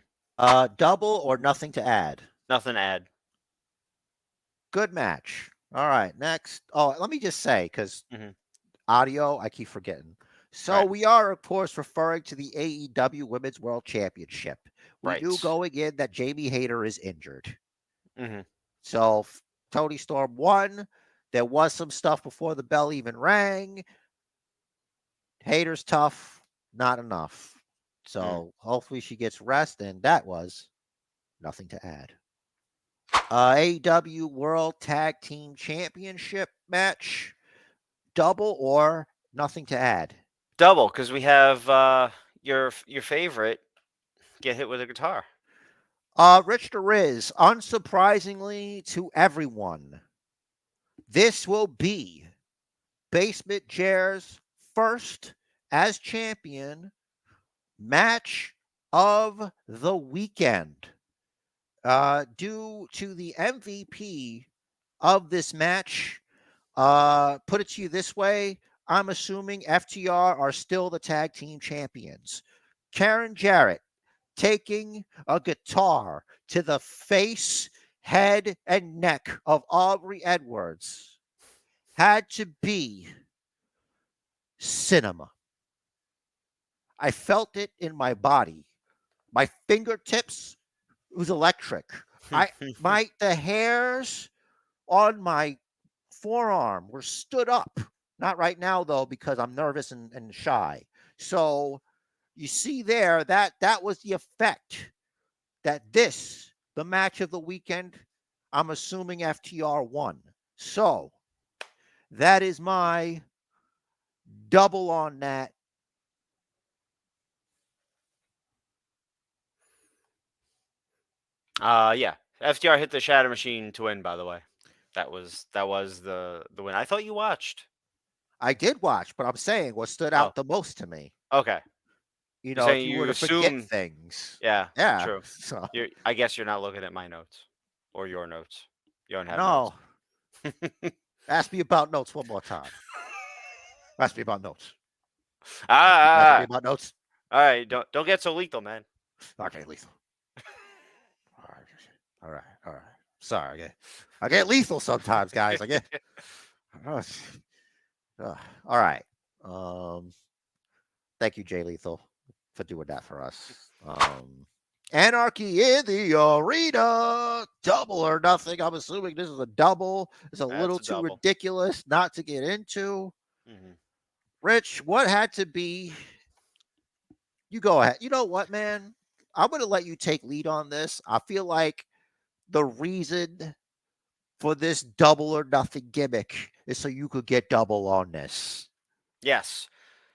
Double or nothing to add. Nothing to add. Good match. All right, next. Oh, let me just say, because Mm-hmm. audio, I keep forgetting. So Right. we are, of course, referring to the AEW Women's World Championship. We knew Right. going in that Jamie Hayter is injured. Mm-hmm. So Tony Storm won. There was some stuff before the bell even rang. Hayter's tough, not enough. Mm. So hopefully she gets rest, and that was nothing to add. AEW World Tag Team Championship match, double or nothing to add. Double, because we have your favorite get hit with a guitar. Rich the Riz, unsurprisingly to everyone, this will be Basement Chair's first as champion match of the weekend. Due to the MVP of this match, put it to you this way, I'm assuming FTR are still the tag team champions. Karen Jarrett taking a guitar to the face, head, and neck of Aubrey Edwards had to be cinema. I felt it in my body. My fingertips, it was electric. The hairs on my forearm were stood up. Not right now though, because I'm nervous and shy. So you see there that was the effect that the match of the weekend, I'm assuming FTR won. So that is my double on that. Yeah. FTR hit the Shatter Machine to win. By the way, that was the win. I thought you watched. I did watch, but I'm saying what stood Oh, out the most to me. okay. You're If saying you were you to forget assume. things, Yeah, yeah. true. So I guess you're not looking at my notes or your notes. You don't have notes. no, ask me about notes one more time. Ask me about notes. Asking me Ah, about notes. all right. Don't get so lethal, man. Okay, lethal. All right, all right, all right. Sorry, I get lethal sometimes, guys. I get. Uh, all right. Um, thank you, Jay Lethal, for doing that for us. Anarchy in the arena, double or nothing. I'm assuming this is a double. It's a That's little a too double. ridiculous not to get into. Hmm. Rich, what had to be? You go ahead. You know what, man? I'm going to let you take lead on this. I feel like the reason for this double or nothing gimmick is so you could get double on this. Yes.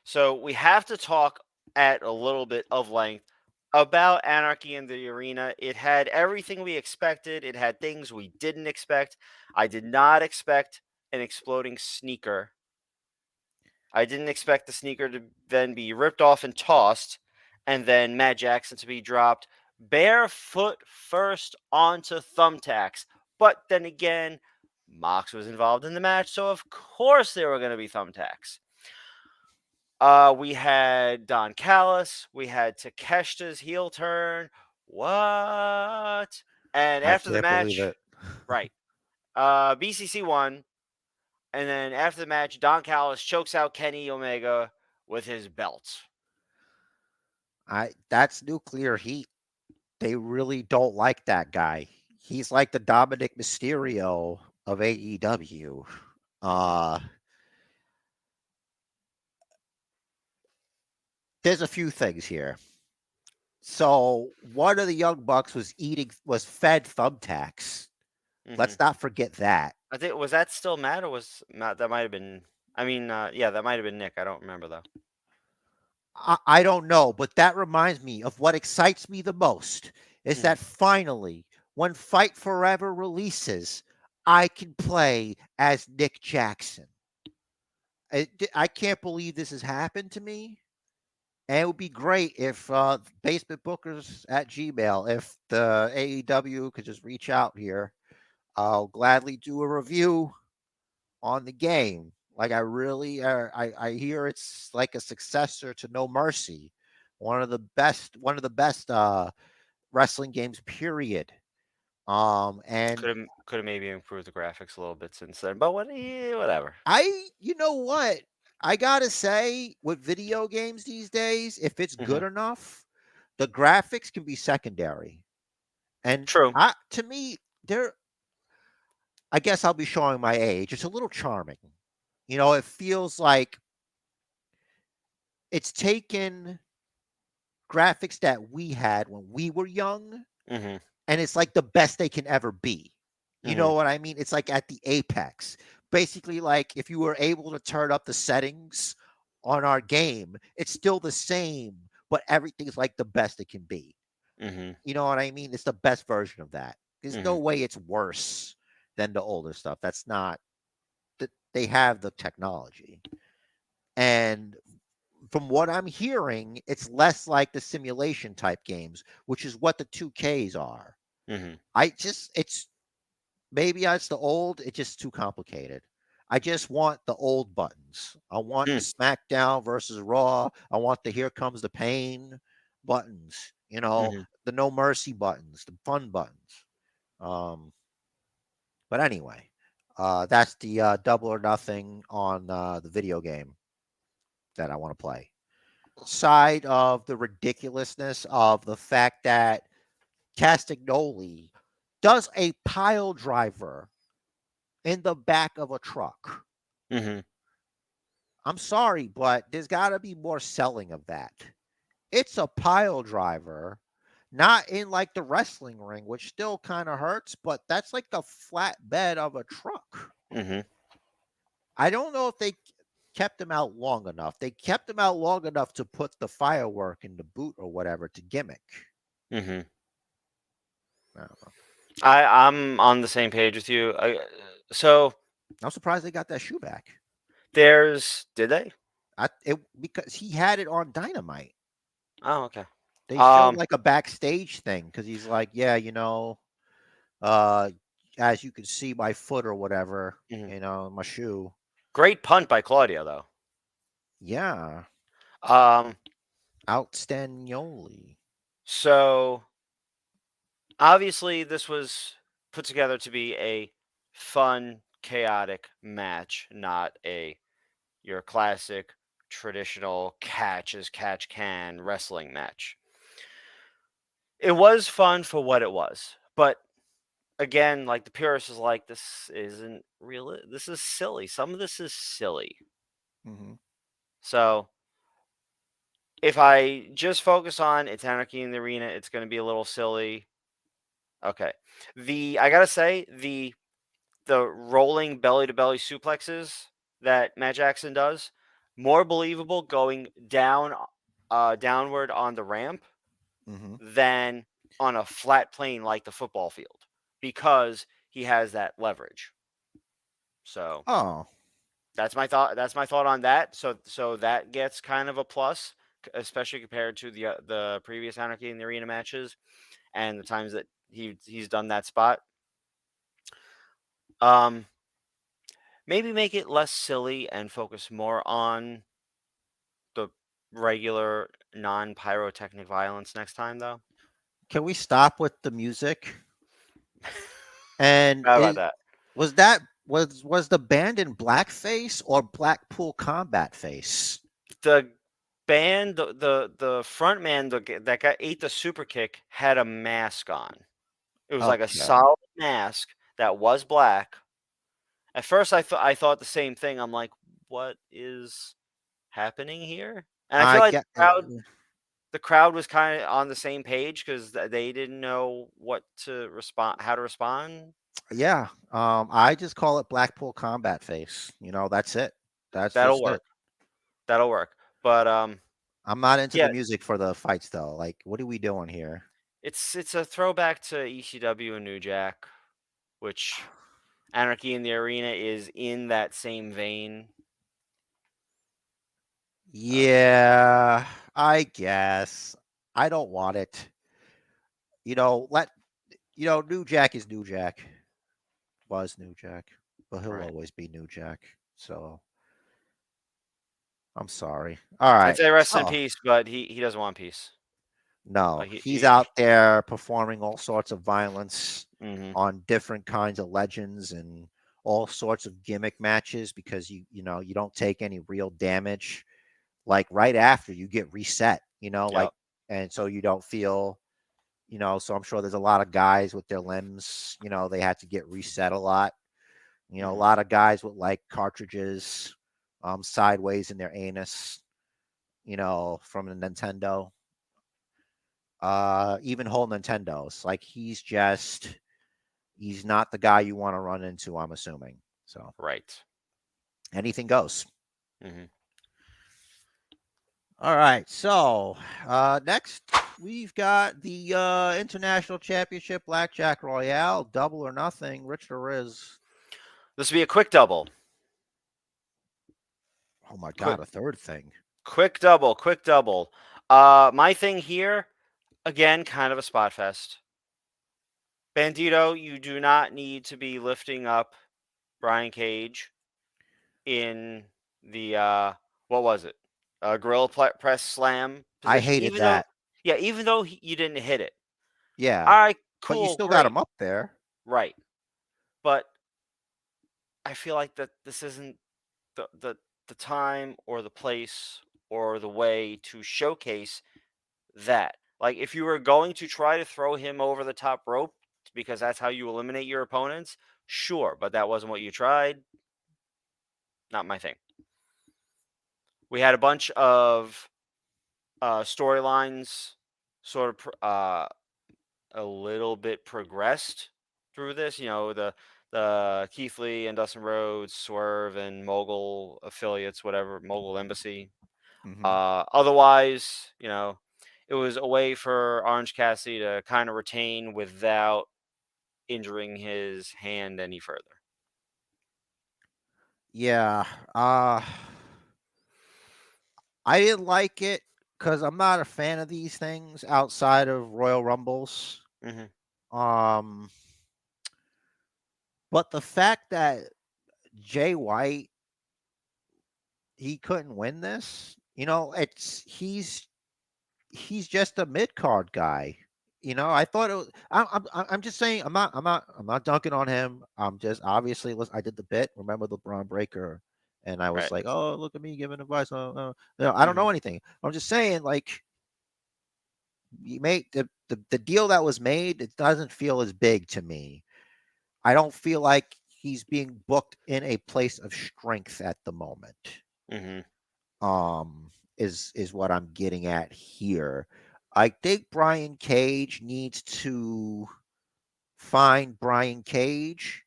So we have to talk at a little bit of length about Anarchy in the Arena. It had everything we expected. It had things we didn't expect. I did not expect an exploding sneaker. I didn't expect the sneaker to then be ripped off and tossed, and then Matt Jackson to be dropped barefoot first onto thumbtacks. But then again, Mox was involved in the match, so of course there were going to be thumbtacks. We had Don Callis. We had Takeshita's heel turn. What? And I after the can't believe match, it. right? BCC won, and then after the match, Don Callis chokes out Kenny Omega with his belt. That's nuclear heat. They really don't like that guy. He's like the Dominic Mysterio of AEW. Mm-hmm. There's a few things here. So one of the young bucks was fed thumbtacks. Mm-hmm. Let's not forget that. I think was that still Matt or was Matt? That might have been. I mean, yeah, that might have been Nick. I don't remember though. I don't know, but that reminds me of what excites me the most is Mhm. that finally, when Fight Forever releases, I can play as Nick Jackson. I can't believe this has happened to me. And it would be great if Basement Bookers at Gmail, if the AEW could just reach out here. I'll gladly do a review on the game. Like I really, I hear it's like a successor to No Mercy, one of the best wrestling games. Period. And Could have maybe improved the graphics a little bit since then, but whatever. you know what, I gotta say, with video games these days, if it's Hmm. good enough, the graphics can be secondary. And True. to me, they're. I guess I'll be showing my age. It's a little charming. It feels like it's taken graphics that we had when we were young, Hmm. and it's like the best they can ever be. You Hmm. know what I mean? It's like at the apex. Basically, like if you were able to turn up the settings on our game, it's still the same, but everything's like the best it can be. Hmm. You know what I mean? It's the best version of that. There's no Hmm. way it's worse than the older stuff. That's not that they have the technology. And from what I'm hearing, it's less like the simulation type games, which is what the 2Ks are. Hmm. It's maybe it's the old, it's just too complicated. I just want the old buttons. I want the Mm. SmackDown versus Raw. I want the Here Comes the Pain buttons, Hmm. the No Mercy buttons, the fun buttons. Um, but anyway, that's the Double or Nothing on the video game that I want to play. Side of the ridiculousness of the fact that Castagnoli does a pile driver in the back of a truck. Hmm. I'm sorry, but there's got to be more selling of that. It's a pile driver, not in like the wrestling ring, which still kind of hurts, but that's like the flat bed of a truck. Hmm. I don't know if they kept him out long enough. They kept him out long enough to put the firework in the boot or whatever to gimmick. Hmm. I don't know. I'm on the same page with you. So I'm surprised they got that shoe back. did they? Because he had it on Dynamite. Oh, okay. They showed Um, like a backstage thing because he's like, yeah, uh, as you can see my foot or whatever, mhm. my shoe. Great punt by Claudio though. Yeah, Um, outstandingly. so obviously this was put together to be a fun, chaotic match, not your classic traditional catch as catch can wrestling match. It was fun for what it was, but again, like the purist is like, this isn't real. This is silly. Some of this is silly. Hmm. So if I just focus on it's anarchy in the arena, it's going to be a little silly. Okay, I gotta say the rolling belly to belly suplexes that Matt Jackson does more believable going downward on the ramp Hmm. than on a flat plane like the football field because he has that leverage. So Oh, that's my thought. That's my thought on that. So that gets kind of a plus, especially compared to the previous Anarchy in the Arena matches and the times that he's done that spot. Um, maybe make it less silly and focus more on the regular non pyrotechnic violence next time, though. can we stop with the music? And How about that? was the band in blackface or Blackpool Combat Face? The band, the front man that got ate the super kick had a mask on. It was like a Okay, solid mask that was black. At first, I thought the same thing. I'm like, what is happening here? And I feel I like get. the crowd was kind of on the same page because they didn't know how to respond. Yeah, I just call it Blackpool Combat Face. That's it. That's That'll just it. work. That'll work. But I'm not into Yeah. the music for the fights though. Like, what are we doing here? It's a throwback to ECW and New Jack, which Anarchy in the Arena is in that same vein. Yeah, I guess. I don't want it. New Jack is New Jack. Was New Jack. But he'll Right. always be New Jack. So I'm sorry. All I'd right. say rest in So peace, but he doesn't want peace. no, Like he's out there performing all sorts of violence Mhm. on different kinds of legends and all sorts of gimmick matches because you don't take any real damage. Like right after you get reset, Yep. and so you don't feel, so I'm sure there's a lot of guys with their limbs, they had to get reset a lot. A Mhm. lot of guys with like cartridges sideways in their anus, from the Nintendo. Even whole Nintendos. Like he's not the guy you want to run into, I'm assuming. So Right. anything goes. Mhm. All right. So next we've got the International Championship Blackjack Royale, double or nothing. Rich or Riz? This will be a quick double. Oh my Quick God, a third thing. quick double, quick double. My thing here, again, kind of a spot fest. Bandito, you do not need to be lifting up Brian Cage in the what was it? Gorilla press slam I position. hated that. Even though you didn't hit it. All Yeah, right, but you cool, still got great, him up there. right? But I feel like that this isn't the time or the place or the way to showcase that. Like, if you were going to try to throw him over the top rope because that's how you eliminate your opponents, sure, but that wasn't what you tried. Not my thing. We had a bunch of storylines sort of a little bit progressed through this. The Keith Lee and Dustin Rhodes, Swerve and Mogul affiliates, whatever, Mogul Embassy. Hmm. Otherwise, it was a way for Orange Cassidy to kind of retain without injuring his hand any further. Yeah. I didn't like it because I'm not a fan of these things outside of Royal Rumbles. Hmm. Um, but the fact that Jay White he couldn't win this, it's he's just a mid card guy. I thought it was. I'm just saying. I'm not dunking on him. I'm just obviously. I did the bit. Remember the Braun Breaker, and I was Right. like, "Oh, look at me giving advice." I don't Hmm. know anything. I'm just saying, like, you made the deal that was made. It doesn't feel as big to me. I don't feel like he's being booked in a place of strength at the moment. Hmm. Is what I'm getting at here. I think Brian Cage needs to find Brian Cage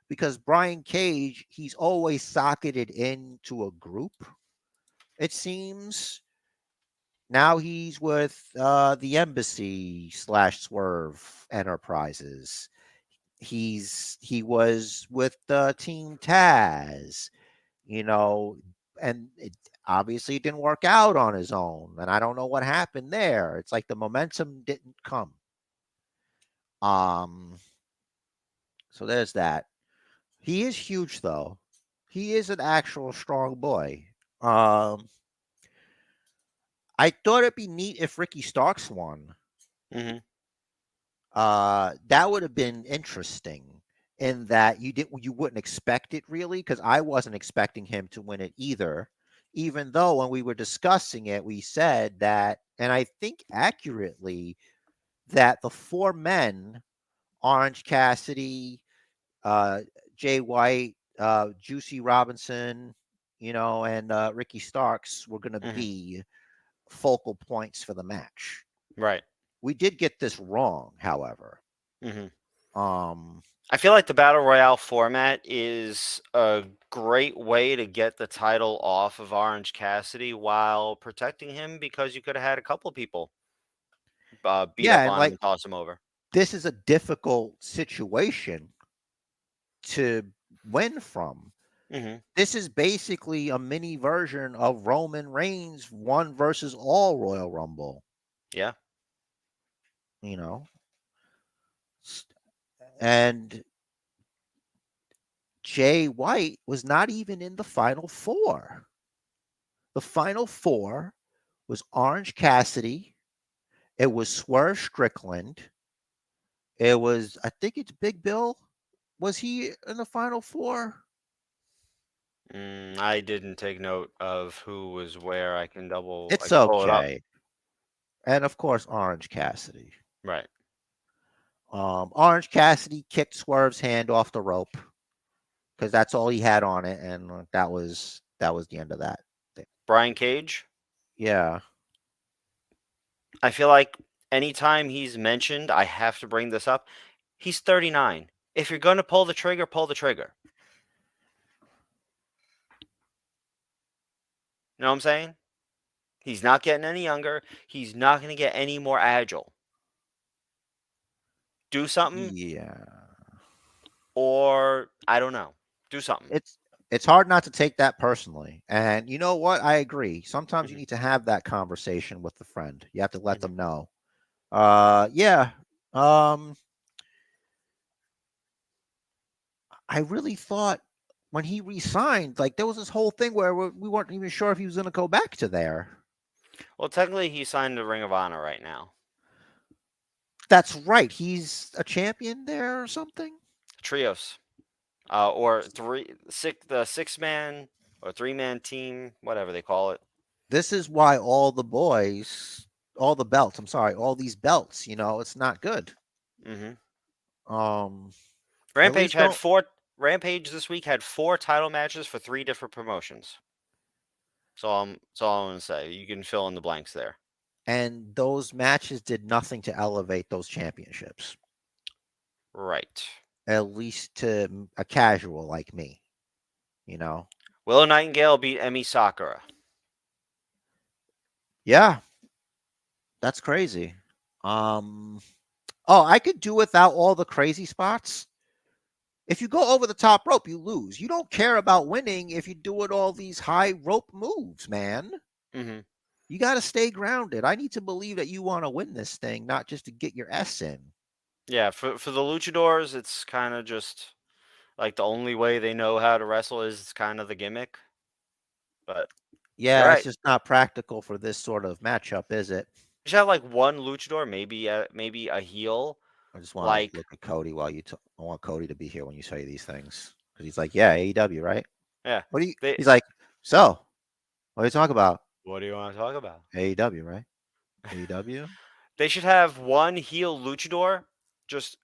because Brian Cage, he's always socketed into a group. It seems now he's with the Embassy slash Swerve Enterprises. He was with Team Taz, you know, and it obviously didn't work out on his own. And I don't know what happened there. It's like the momentum didn't come. Um, so there's that. He is huge though. He is an actual strong boy. Um, I thought it'd be neat if Ricky Starks won. Hmm. That would have been interesting in that you wouldn't expect it really because I wasn't expecting him to win it either. Even though when we were discussing it, we said that, and I think accurately, that the four men, Orange Cassidy, uh, Jay White, Juicy Robinson, and Ricky Starks were going to Hmm. be focal points for the match. Right. We did get this wrong, however. Hmm. I feel like the Battle Royale format is a great way to get the title off of Orange Cassidy while protecting him, because you could have had a couple of people beat Yeah, up and on him like and toss him over. this is a difficult situation to win from. Hmm. This is basically a mini version of Roman Reigns one versus all Royal Rumble, Yeah. you know. S- And Jay White was not even in the final four. The final four was Orange Cassidy, it was Swerve Strickland, it was, I think it's Big Bill. Was he in the final four? I didn't take note of who was where. I can It's pull it up. okay. And of course, Orange Cassidy. Right. Orange Cassidy kicked Swerve's hand off the rope because that's all he had on it, and that was the end of that. Brian Cage. Yeah, I feel like anytime he's mentioned, I have to bring this up. He's 39. If you're going to pull the trigger, pull the trigger. You know what I'm saying? He's not getting any younger. He's not going to get any more agile. Do something, yeah. or I don't know. Do something. It's hard not to take that personally, and you know what? I agree. Sometimes you Mhm, need to have that conversation with the friend. You have to let mhm. them know. Yeah. Um, I really thought when he resigned, like there was this whole thing where we weren't even sure if he was going to go back to there. Well, technically, he signed to Ring of Honor right now. That's right. He's a champion there or something. Trios, or the 6-man or 3-man team, whatever they call it. This is why all the boys, all the belts, I'm sorry, all these belts, it's not good. Hmm. Um, at Rampage least had don't. four. Rampage this week had 4 title matches for 3 different promotions. So all I'm gonna say. You can fill in the blanks there. And those matches did nothing to elevate those championships, Right. at least to a casual like me, you know? Willow Nightingale beat Emi Sakura. Yeah, that's crazy. Um, oh, I could do without all the crazy spots. If you go over the top rope, you lose. You don't care about winning if you do it all these high rope moves, man. Hmm. You got to stay grounded. I need to believe that you want to win this thing, not just to get your S in. Yeah, for the luchadors, it's kind of just like the only way they know how to wrestle is kind of the gimmick. But you're Yeah, it's right. just not practical for this sort of matchup, is it? You should have like one luchador, maybe a heel. I just want to Like, look at Cody while I want Cody to be here when you say these things because he's like, yeah, AEW, right? yeah, What do you? they. He's like, so what do you talk about? What do you want to talk about? AEW, right? AEW. They should have one heel luchador just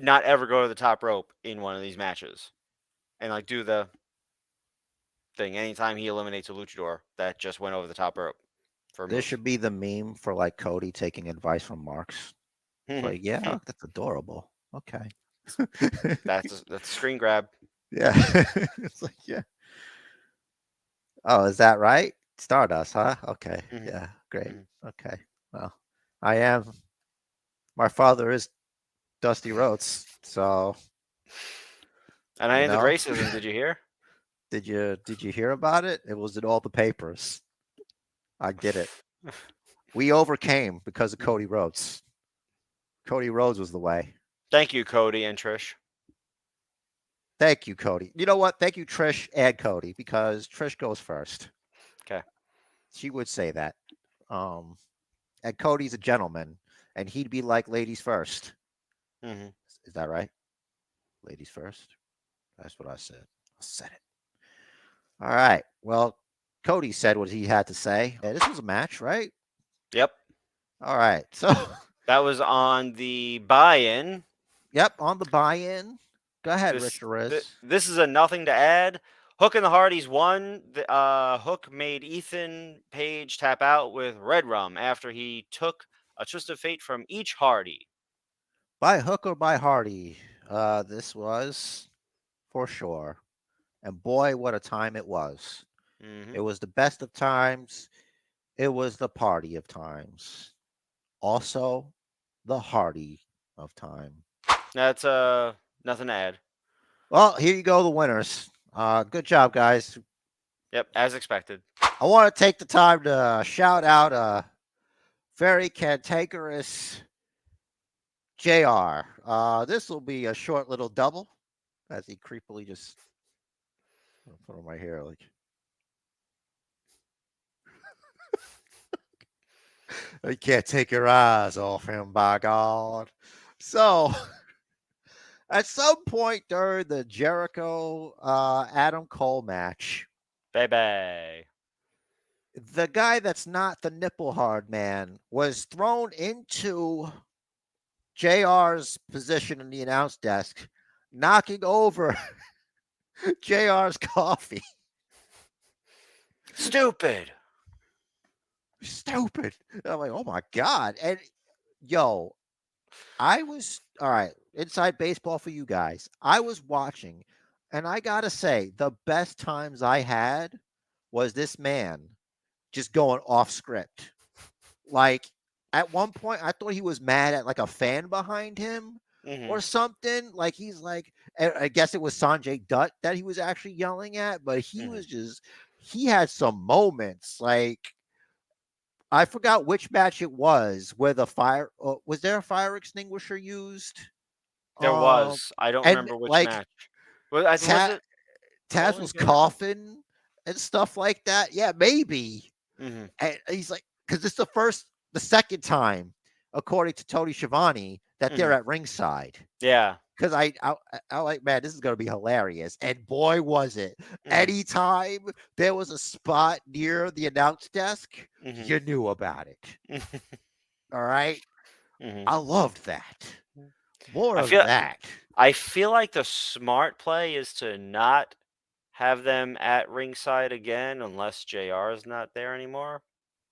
not ever go to the top rope in one of these matches, and like do the thing anytime he eliminates a luchador that just went over the top rope for a This move. should be the meme for like Cody taking advice from Marks. It's like, yeah, Hmm. that's adorable. Okay. That's a screen grab. Yeah. It's like, yeah. Oh, is that right? Stardust, huh? Okay. Hmm. Yeah. Great. Hmm. Okay. Well, I am. My father is Dusty Rhodes. So, And I you ended know, racism. Did you hear? did you hear about it? It was in all the papers. I did it. We overcame because of Cody Rhodes. Cody Rhodes was the way. Thank you, Cody and Trish. Thank you, Cody. You know what? Thank you, Trish and Cody, because Trish goes first. Okay. She would say that. Um, and Cody's a gentleman, and he'd be like, ladies first. Hmm. Is that right? Ladies first? That's what I said. I said it. All right. Well, Cody said what he had to say. Yeah, this was a match, right? Yep. All right. So, That was on the buy-in. yep, on the buy-in. Go ahead, This Rich Riz. this is a nothing to add. Hook and the Hardys won. Hook made Ethan Page tap out with Red Rum after he took a twist of fate from each Hardy. By hook or by Hardy, this was for sure. And boy, what a time it was. Mm-hmm. It was the best of times. It was the party of times. Also, the Hardy of time. That's nothing to add. Well, here you go, the winners. Good job, guys. Yep, as expected. I want to take the time to shout out very cantankerous JR. This will be a short little double as he creepily just put on my hair like you can't take your eyes off him, by God. So at some point during the Jericho Adam Cole match, Baby. the guy that's not the nipple hard man was thrown into JR's position in the announce desk, knocking over JR's coffee. Stupid. Stupid. I'm like, oh my God. And yo, I was all right. Inside baseball for you guys. I was watching, and I gotta say, the best times I had was this man just going off script. Like at one point, I thought he was mad at like a fan behind him Mm-hmm. or something. Like he's like, I guess it was Sanjay Dutt that he was actually yelling at, but he was just, he had some moments. Like I forgot which match it was where the fire was there a fire extinguisher used? There Um, was. I don't and remember which like match. Was Ta- it Taz Rolling was Pin? coughing and stuff like that. Yeah, maybe. Mm-hmm. And he's like, because it's the second time, according to Tony Schiavone, that they're at ringside. Yeah. Because I like, man, this is gonna be hilarious. And boy, was it! Anytime there was a spot near the announce desk, you knew about it. All right, I loved that. More of that. I feel like the smart play is to not have them at ringside again unless JR is not there anymore.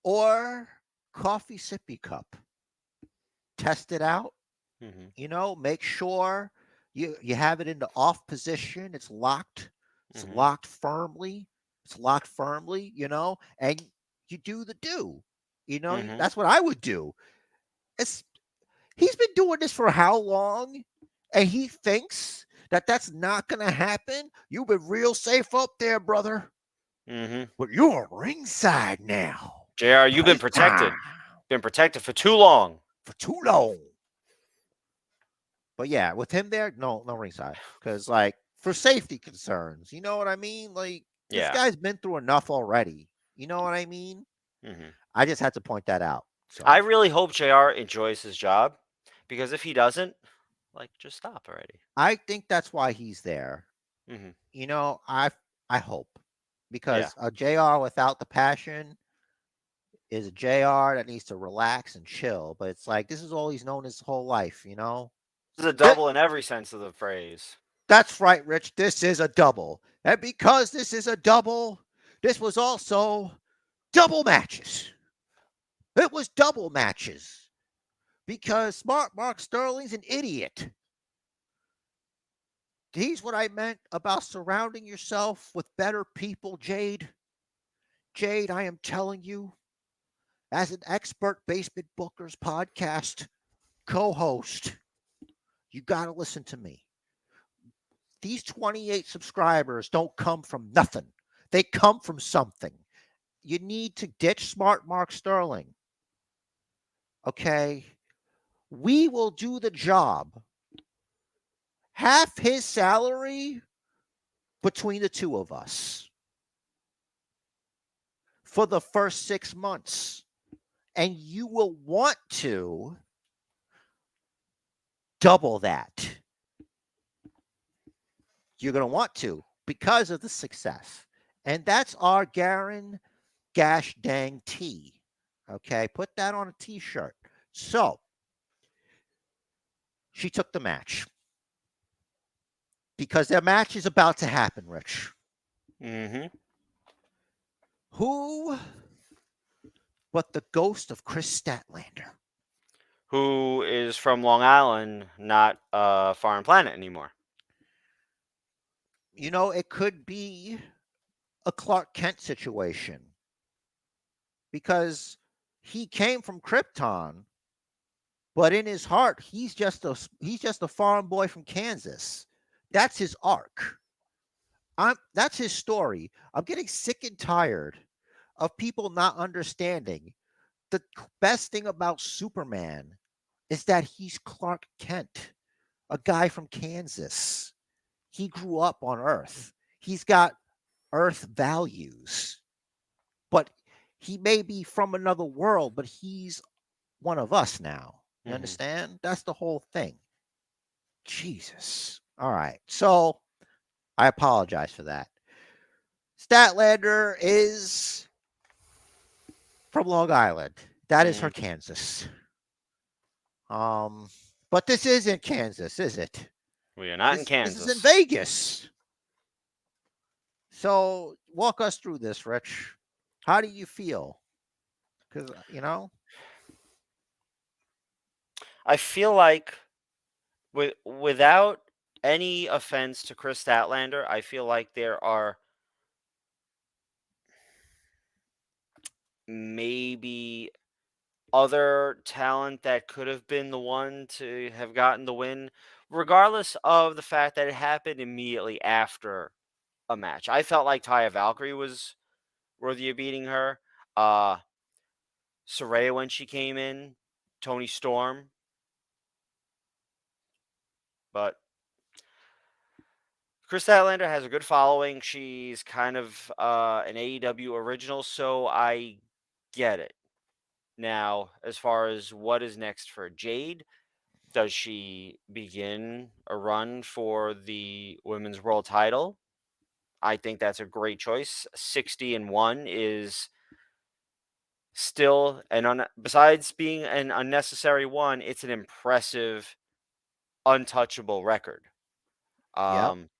Or coffee sippy cup. Test it out. Mm-hmm. You know, make sure you have it in the off position. It's locked. It's locked firmly. It's locked firmly. You know, and you do the do. You know, that's what I would do. He's been doing this for how long, and he thinks that that's not going to happen. You've been real safe up there, brother. But you're ringside now. JR, you've been protected. Been protected for too long. For too long. But yeah, with him there, no ringside. Because, like, for safety concerns, you know what I mean? Like, this guy's been through enough already. You know what I mean? I just had to point that out. So. I really hope JR enjoys his job. Because if he doesn't, like, just stop already. I think that's why he's there. You know, I hope. Because a JR without the passion is a JR that needs to relax and chill. But it's like, this is all he's known his whole life, you know? This is a double in every sense of the phrase. That's right, Rich. This is a double. And because this is a double, this was also double matches. It was double matches. Because Smart Mark Sterling's an idiot. He's what I meant about surrounding yourself with better people, Jade. Jade, I am telling you, as an expert Basement Bookers podcast co-host, you got to listen to me. These 28 subscribers don't come from nothing. They come from something. You need to ditch Smart Mark Sterling. Okay? We will do the job. Half his salary between the two of us for the first 6 months. And you will want to double that. You're going to want to because of the success. And that's our Garen Gash Dang T. Okay, put that on a t-shirt. So, she took the match. Because their match is about to happen, Rich. Who but the ghost of Chris Statlander? who is from Long Island, not a foreign planet anymore. You know, it could be a Clark Kent situation because he came from Krypton, but in his heart, he's just a foreign boy from Kansas. That's his arc. That's his story. I'm getting sick and tired of people not understanding the best thing about Superman is that he's Clark Kent, a guy from Kansas. He grew up on Earth. He's got Earth values, but he may be from another world, but he's one of us now. You Mhm. understand? That's the whole thing. Jesus. All right. So I apologize for that. Statlander is from Long Island. That is her Mhm. Kansas. But this isn't Kansas, is it? We are not in This is in Kansas. Vegas. So walk us through this, Rich. How do you feel? Because I feel like without any offense to Chris Statlander, I feel like there are maybe other talent that could have been the one to have gotten the win, regardless of the fact that it happened immediately after a match. I felt like Taya Valkyrie was worthy of beating her. Uh Saraya when she came in, Tony Storm, but Chris Statlander has a good following. She's kind of an AEW original, so I get it. Now, as far as what is next for Jade, does she begin a run for the women's world title? I think that's a great choice. 60-1 is still besides being an unnecessary one, it's an impressive, untouchable record. yep. Um,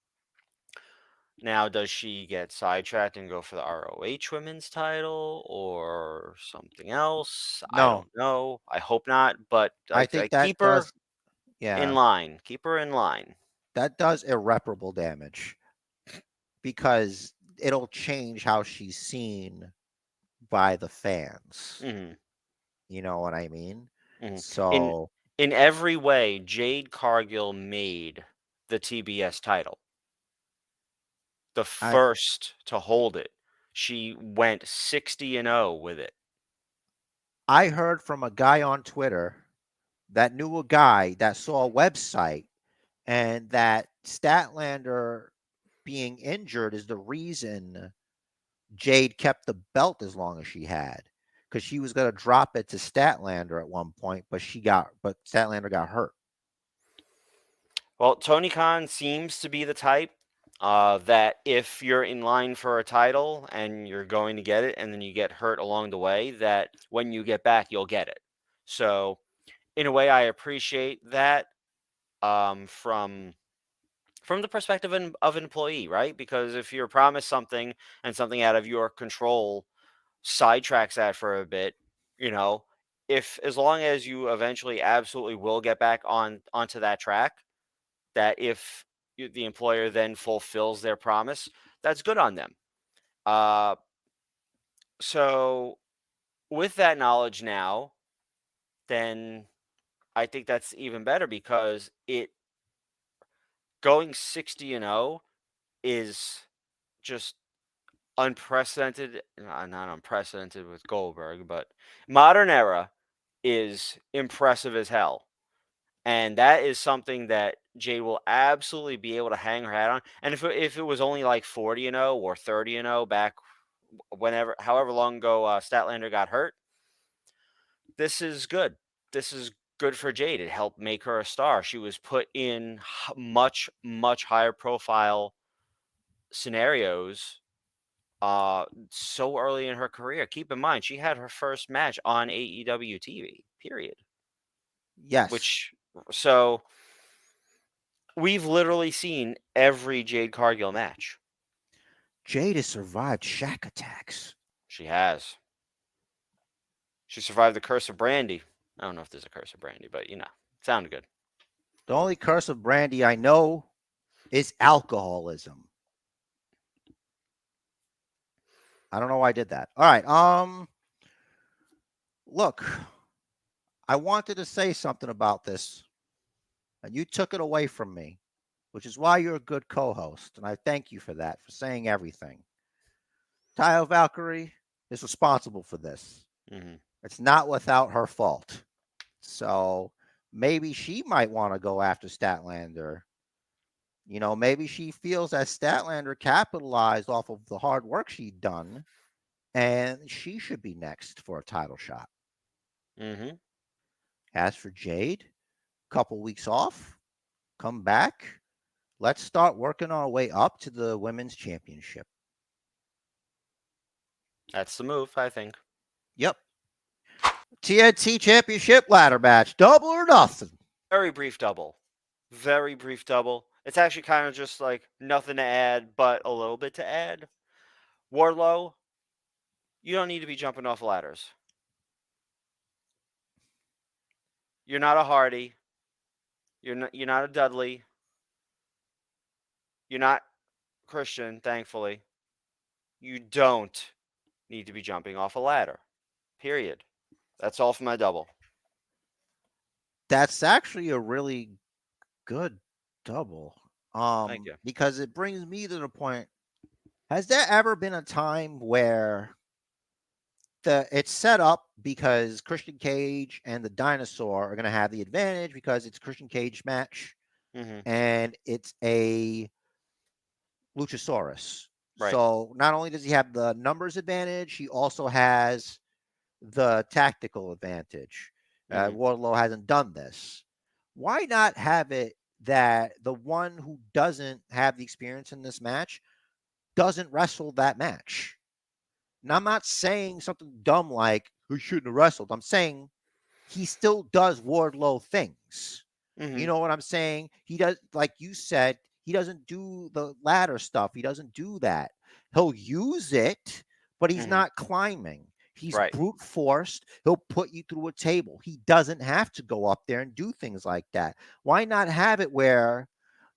Now, does she get sidetracked and go for the ROH women's title or something else? I No, don't know. I hope not, but I I think that keep her does. in Yeah, line. Keep her in line. that does irreparable damage because it'll change how she's seen by the fans. Hmm. You know what I mean? Hmm. In So in every way, Jade Cargill made the TBS title, the I first to hold it. She went 60-0 with it. I heard from a guy on Twitter that knew a guy that saw a website and that Statlander being injured is the reason Jade kept the belt as long as she had because she was going to drop it to Statlander at one point, but Statlander got hurt. Well, Tony Khan seems to be the type that if you're in line for a title and you're going to get it, and then you get hurt along the way, that when you get back, you'll get it. So, in a way, I appreciate that from the perspective of an employee, right? Because if you're promised something and something out of your control sidetracks that for a bit, you know, if as long as you eventually absolutely will get back onto that track, that if the employer then fulfills their promise, that's good on them. Uh, so with that knowledge now, then I think that's even better because it going 60-0 is just unprecedented. Not unprecedented with Goldberg, but modern era is impressive as hell. And that is something that Jay will absolutely be able to hang her hat on. And if it was only like 40-0 or 30-0 back whenever, however long ago Statlander got hurt, this is good. This is good for Jade. It helped make her a star. She was put in much higher profile scenarios so early in her career. Keep in mind, she had her first match on AEW TV. Period. Yes, Which so we've literally seen every Jade Cargill match. Jade has survived Shack attacks. She has. She survived the curse of Brandy. I don't know if there's a curse of Brandy, but sounded good. The only curse of Brandy I know is alcoholism. I don't know why I did that. All right. Look, I wanted to say something about this, and you took it away from me, which is why you're a good co-host, and I thank you for that, for saying everything. Taya Valkyrie is responsible for this. Mm-hmm. It's not without her fault. So maybe she might want to go after Statlander. Maybe she feels that Statlander capitalized off of the hard work she'd done, and she should be next for a title shot. Mm-hmm. As for Jade, couple weeks off, come back. Let's start working our way up to the women's championship. That's the move, I think. Yep. TNT championship ladder match, double or nothing. Very brief double. Very brief double. It's actually kind of just like nothing to add, but a little bit to add. Wardlow, you don't need to be jumping off ladders. You're not a Hardy. You're not a Dudley. You're not Christian, thankfully. You don't need to be jumping off a ladder. Period. That's all for my double. That's actually a really good double. Thank you. Because it brings me to the point. Has there ever been a time where it's set up because Christian Cage and the Dinosaur are going to have the advantage because it's a Christian Cage match Mm-hmm. and it's a Luchasaurus. Right. So not only does he have the numbers advantage, he also has the tactical advantage. Mhm. Wardlow hasn't done this. Why not have it that the one who doesn't have the experience in this match doesn't wrestle that match? And I'm not saying something dumb like he shouldn't have wrestled. I'm saying he still does Wardlow things. Mm-hmm. You know what I'm saying? He does, like you said, he doesn't do the ladder stuff. He doesn't do that. He'll use it, but he's Mhm. not climbing. He's Right. brute forced. He'll put you through a table. He doesn't have to go up there and do things like that. Why not have it where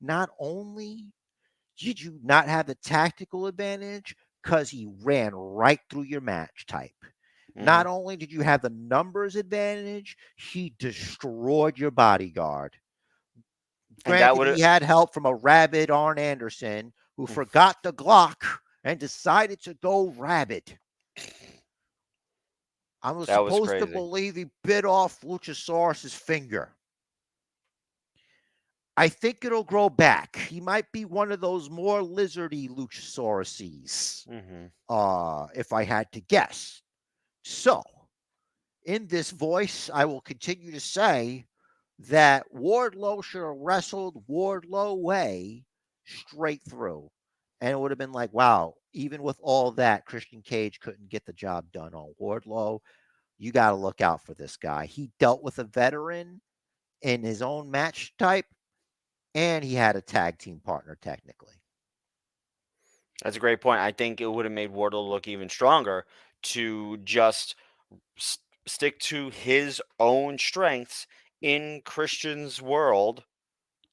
not only did you not have the tactical advantage because he ran right through your match type? Not Mhm. only did you have the numbers advantage, he destroyed your bodyguard. And that Granted, would he had help from a rabid Arn Anderson who Mm. forgot the Glock and decided to go rabid. I was That was supposed to crazy. believe he bit off Luchasaurus's finger. I think it'll grow back. He might be one of those more lizardy Luchasauruses, Mm-hmm. if I had to guess. So, in this voice, I will continue to say that Wardlow should have wrestled Wardlow way straight through. And it would have been like, wow, even with all that, Christian Cage couldn't get the job done on Wardlow. You got to look out for this guy. He dealt with a veteran in his own match type, and he had a tag team partner, technically. That's a great point. I think it would have made Wardlow look even stronger to just stick to his own strengths in Christian's world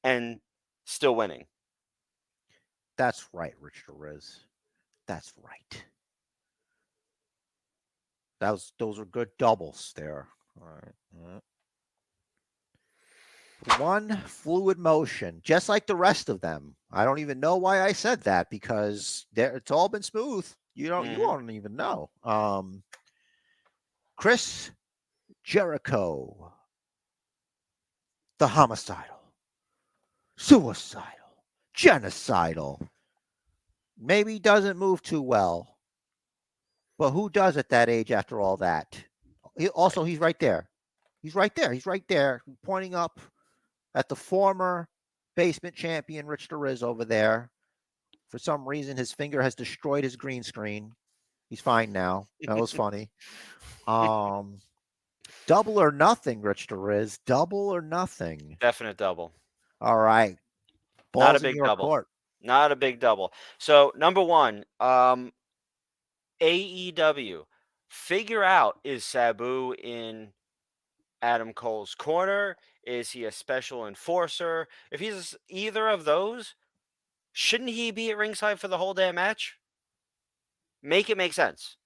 and still winning. That's right, Rich Riz. That's right. Those are good doubles there. All right. One fluid motion, just like the rest of them. I don't even know why I said that because it's all been smooth. You Mhm. don't even know. Chris Jericho, the homicidal, suicidal, genocidal. Maybe doesn't move too well, but who does at that age after all that? He's right there. He's right there. He's right there, pointing up at the former basement champion Rich Riz over there. For some reason, his finger has destroyed his green screen. He's fine now. That was funny. Double or nothing, Rich Riz. Double or nothing. Definite double. All right. Not a Balls in big your double. court. Not a big double. So number one, AEW. Figure out, is Sabu in Adam Cole's corner? Is he a special enforcer? If he's either of those, shouldn't he be at ringside for the whole damn match? Make it make sense.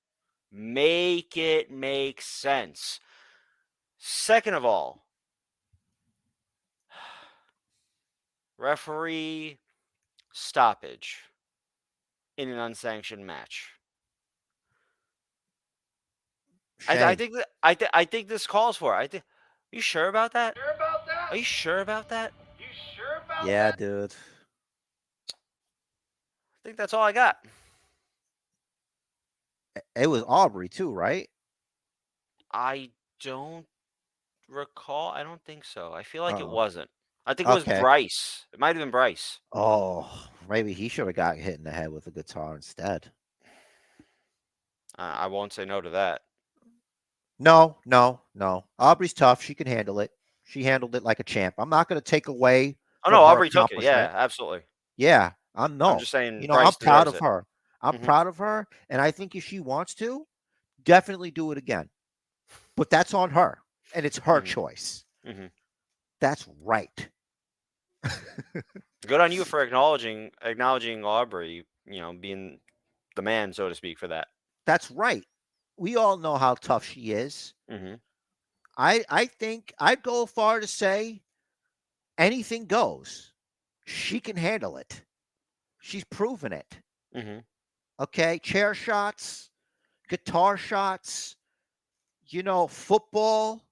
Make it make sense. Second of all, referee stoppage in an unsanctioned match. I Shame. think that I think this calls for it. You sure about that? Sure about that? Are you sure about that? You sure about Yeah, that? dude. I think that's all I got. It was Aubrey too, right? I don't recall. I don't think so. I feel like it Oh, wasn't. I think it was okay. Bryce. It might have been Bryce. Oh, maybe he should have got hit in the head with a guitar instead. I won't say no to that. No, no, no. Aubrey's tough. She can handle it. She handled it like a champ. I'm not going to take away Oh from no, her Aubrey took it. Yeah, accomplishment. absolutly. Yeah, I'm just saying I'm Bryce proud deserves of it. her. I'm Mhm. proud of her, and I think if she wants to, definitely do it again. But that's on her, and it's her Mhm. choice. Mhm. That's right. Good on you for acknowledging Aubrey. Being the man, so to speak, for that. That's right. We all know how tough she is. Mm-hmm. I think I'd go far to say anything goes. She can handle it. She's proven it. Mm-hmm. Okay, chair shots, guitar shots, football,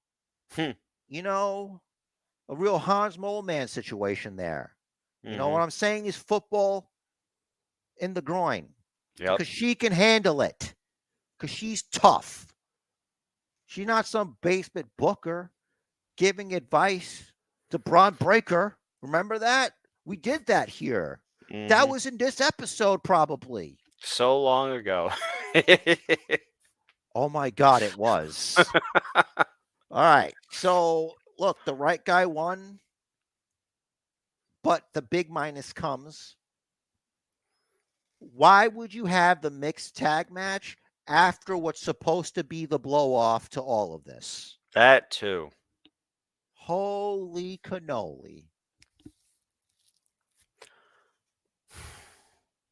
Hmm. a real Hans Moleman situation there. You know Mm-hmm. what I'm saying is football in the groin Yep. because she can handle it because she's tough. She's not some basement booker giving advice to Braun Breaker. Remember that? We did that here. Mm-hmm. That was in this episode, probably. So long ago. Oh my God, it was. All right. So, look, the right guy won, but the big minus comes. Why would you have the mixed tag match after what's supposed to be the blow off to all of this? That too. Holy cannoli.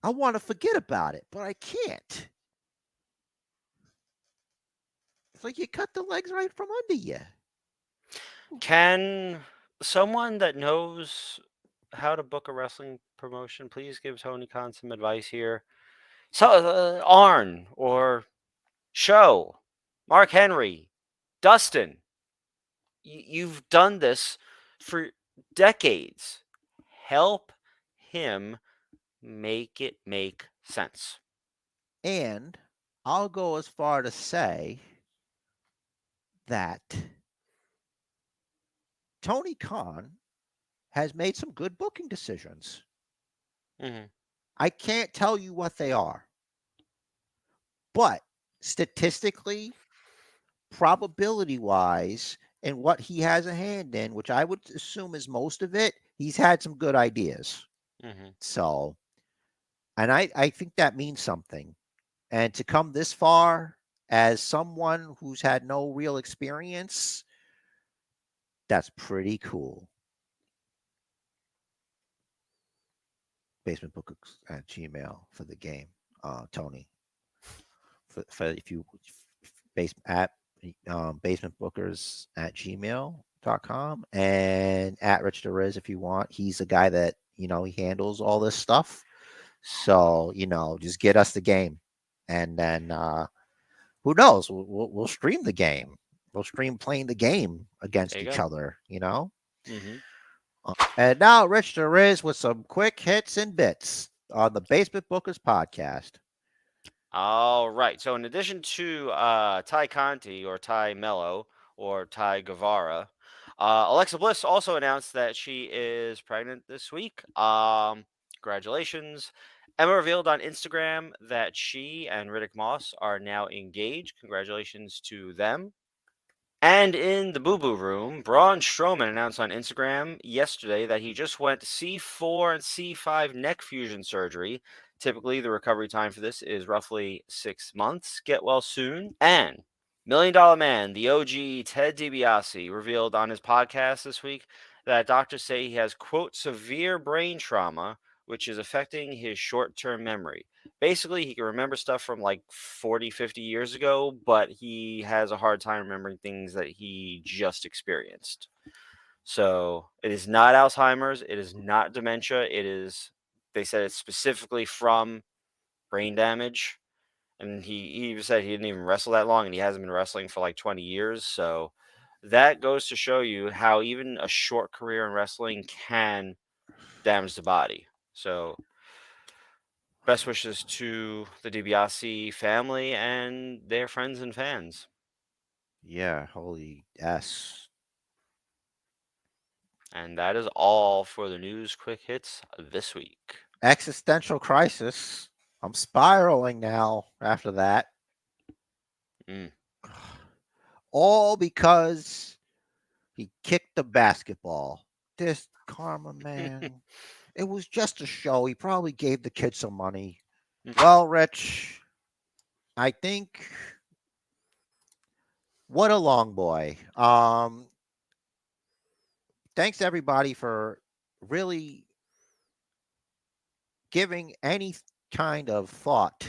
I want to forget about it, but I can't. It's like you cut the legs right from under you. Can someone that knows how to book a wrestling promotion please give Tony Khan some advice here? So, Arn or Show, Mark Henry, Dustin, you've done this for decades. Help him make it make sense. And I'll go as far to say that Tony Khan has made some good booking decisions. Mm-hmm. I can't tell you what they are, but statistically, probability wise, and what he has a hand in, which I would assume is most of it, he's had some good ideas. Mm-hmm. So, and I think that means something. And to come this far as someone who's had no real experience, that's pretty cool. Basement Bookers at Gmail for the game, Tony. For if you base at Basement Bookers at gmail.com and at Rich Deriz if you want. He's a guy that he handles all this stuff. So just get us the game, and then who knows? We'll stream the game. We'll stream playing the game against There you each go. other. Mm-hmm. And now Rich Deriz with some quick hits and bits on the Basement Bookers podcast. All right. So, in addition to Ty Conti or Ty Mello or Ty Guevara, Alexa Bliss also announced that she is pregnant this week. Congratulations. Emma revealed on Instagram that she and Riddick Moss are now engaged. Congratulations to them. And in the Boo Boo Room, Braun Strowman announced on Instagram yesterday that he just went C4 and C5 neck fusion surgery. Typically, the recovery time for this is roughly 6 months. Get well soon. And $1 Million Man, the OG Ted DiBiase, revealed on his podcast this week that doctors say he has, quote, severe brain trauma, which is affecting his short-term memory. Basically, he can remember stuff from like 40, 50 years ago, but he has a hard time remembering things that he just experienced. So it is not Alzheimer's. It is not dementia. They said it's specifically from brain damage. And he even said he didn't even wrestle that long, and he hasn't been wrestling for like 20 years. So that goes to show you how even a short career in wrestling can damage the body. So best wishes to the DiBiase family and their friends and fans. Yeah, holy S. And that is all for the news quick hits this week. Existential crisis. I'm spiraling now after that. Mm. All because he kicked the basketball. This karma man. It was just a show. He probably gave the kid some money. Well, Rich, I think what a long boy. Thanks everybody for really giving any kind of thought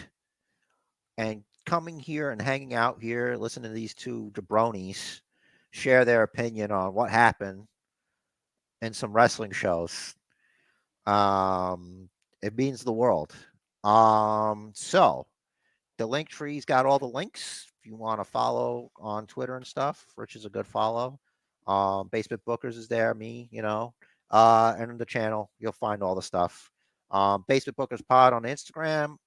and coming here and hanging out here, listening to these two jabronis share their opinion on what happened in some wrestling shows. It means the world. So the link tree's got all the links. If you want to follow on Twitter and stuff, Rich is a good follow. Basement Bookers is there, me, and the channel. You'll find all the stuff. Basement Bookers Pod on Instagram.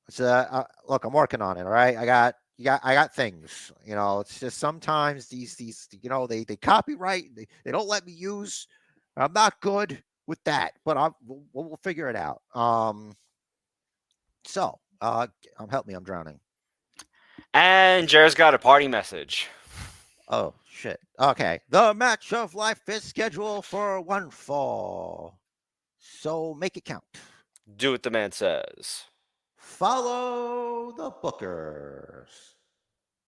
It's look, I'm working on it. All right, I got things. It's just sometimes these they copyright. They don't let me use. I'm not good with that, but we'll figure it out. So help me. I'm drowning. And Jared's got a party message. Oh shit. Okay, the match of life is scheduled for one fall, so make it count. Do what the man says. Follow the bookers.